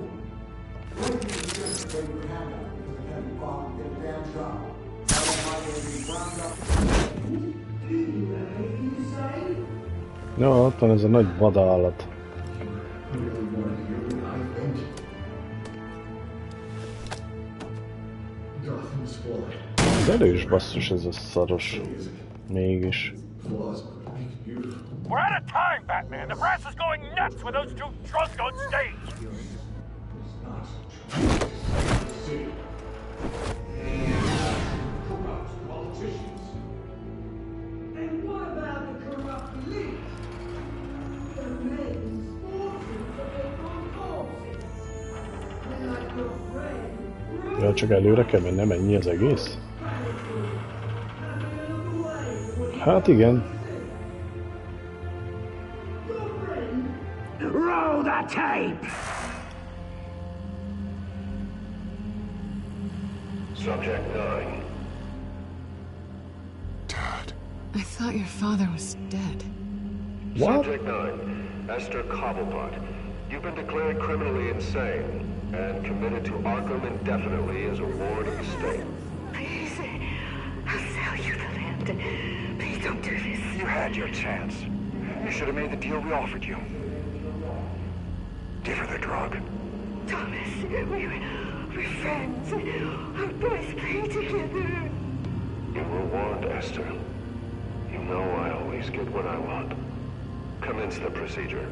Jó, ott van ez a nagy vadállat. Ez erős basszus ez a szaros. Mégis. We're out of time, Batman. The press is going nuts with those two drunks on stage. And what about the corrupt elite? The men fortunes of their own causes. They're like your friend. Ja, csak előre kell mennem, ennyi az egész? Hát igen. Roll the tape! Subject 9. I thought your father was dead. What? Subject 9. Esther Cobblepot. You've been declared criminally insane and committed to Arkham indefinitely as a ward of the state. Please, I'll sell you the land. Please don't do this. You had your chance. You should have made the deal we offered you. Give her the drug. Thomas, we're friends. Our boys play together. You were warned, Esther. You know I always get what I want. Commence the procedure.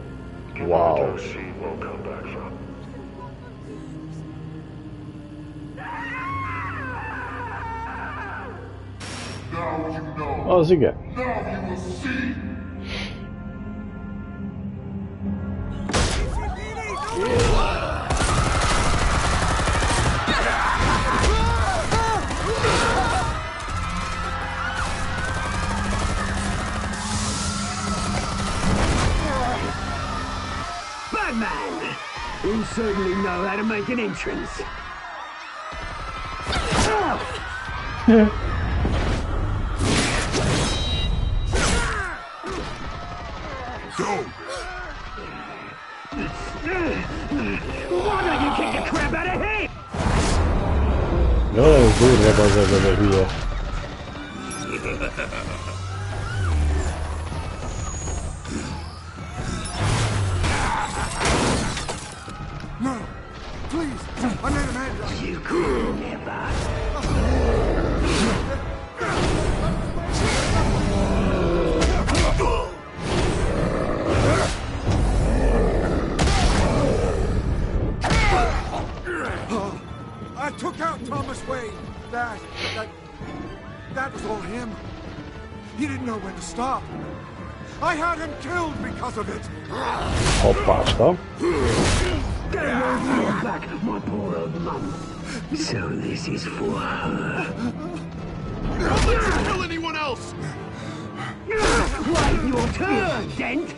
Give her a dose she won't come back from. Now you know. Az igen. Now you will see. Batman! You certainly know how to make an entrance. Go! Why don't you kick the crap out of him? Jaj, ez durva az a hülye. No! Please! I made a man drop. You could never. I took out Thomas Wayne. That was all him. He didn't know when to stop. I had him killed because of it. Hoppácska. Back, my poor old mum. So this is for her. Don't let you kill anyone else! Wait your turn, Dent!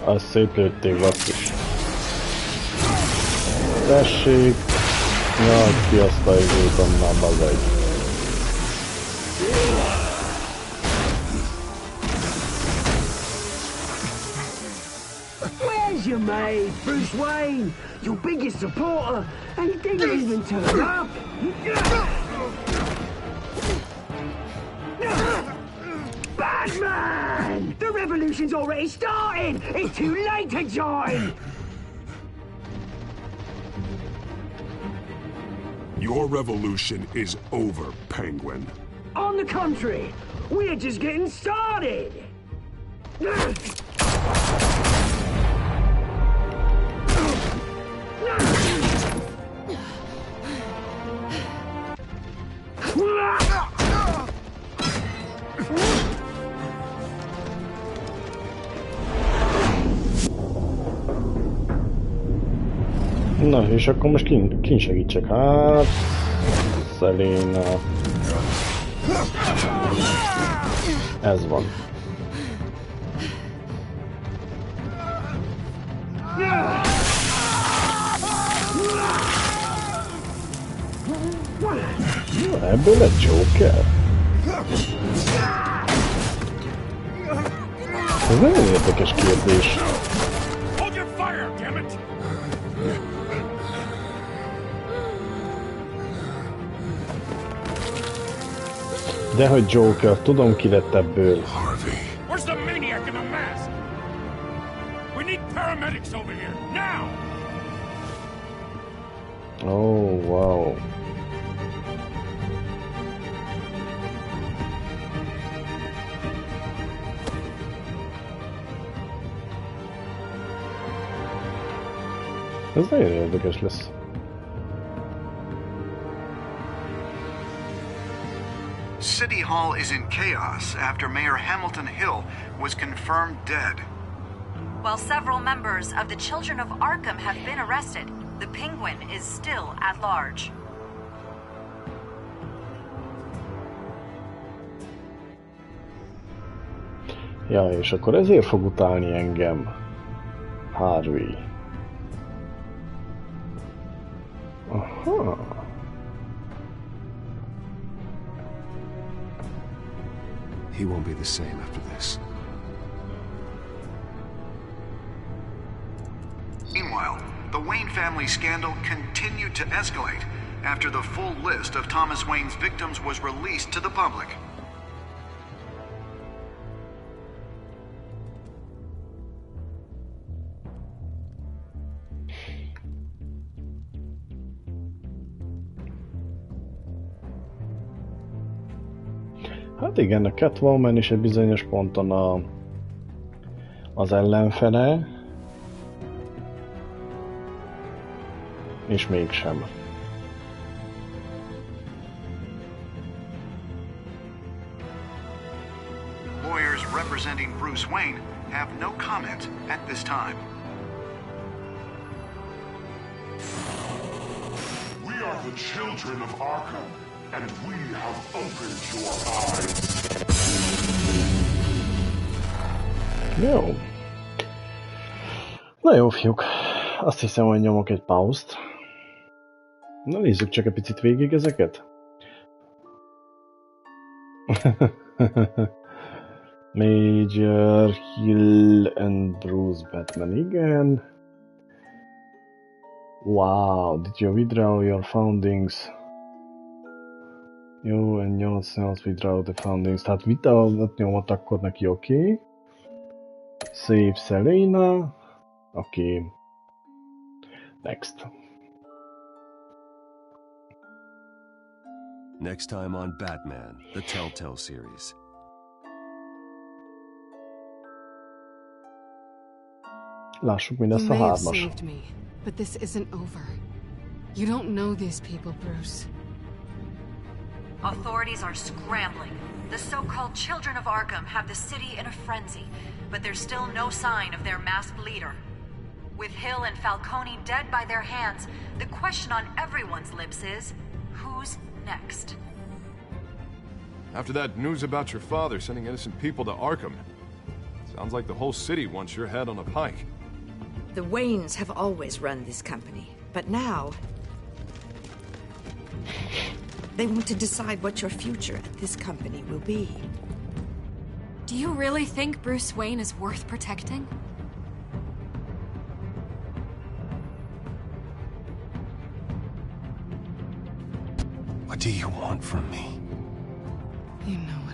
Azt szétlőtték, basszus. Tessék! Nyald ki azt a izét onnan, bazeg. Where's your mate, Bruce Wayne? Your biggest supporter, and he didn't even turn up! Batman! The revolution's already started! It's too late to join! Your revolution is over, Penguin. On the contrary, we're just getting started! Na, és akkor most kin segítsek? Hát... Selina... Ez van. Jó, ebből lett Joker. Ez nagyon érdekes kérdés. De hogy Joker, tudom ki lett ebből. Where's the maniac in the mask? We need paramedics over here, now! Oh, wow. Ez nagyon érdekes lesz. City Hall is in chaos after Mayor Hamilton Hill was confirmed dead. While several members of the Children of Arkham have been arrested, the Penguin is still at large. Ja, és akkor ezért fog utálni engem Harvey. Aha. He won't be the same after this. Meanwhile, the Wayne family scandal continued to escalate after the full list of Thomas Wayne's victims was released to the public. Hát igen, a Catwoman is egy bizonyos ponton az ellenfele, és mégsem. Lawyers representing Bruce Wayne have no comment at this time. We are the children of Arkham, and we have opened your eyes. Jó. Na jó, fiúk. Azt hiszem, hogy nyomok egy pauzt. Na nézzük csak egy picit végig ezeket. Major, Hill and Bruce Batman, igen. Wow, did you withdraw your foundings? Jó, and 8 withdraw the foundings. Tehát vitat nyomott akkor neki, oké. Save Selena. Oké. Next. Next time on Batman, the Telltale series. Lássuk mindezt a You may have hármas. saved me, but this isn't over. You don't know these people, Bruce. Authorities are scrambling. The so-called Children of Arkham have the city in a frenzy, but there's still no sign of their masked leader. With Hill and Falcone dead by their hands, the question on everyone's lips is, who's next? After that news about your father sending innocent people to Arkham, sounds like the whole city wants your head on a pike. The Waynes have always run this company, but now they want to decide what your future at this company will be. Do you really think Bruce Wayne is worth protecting? What do you want from me? You know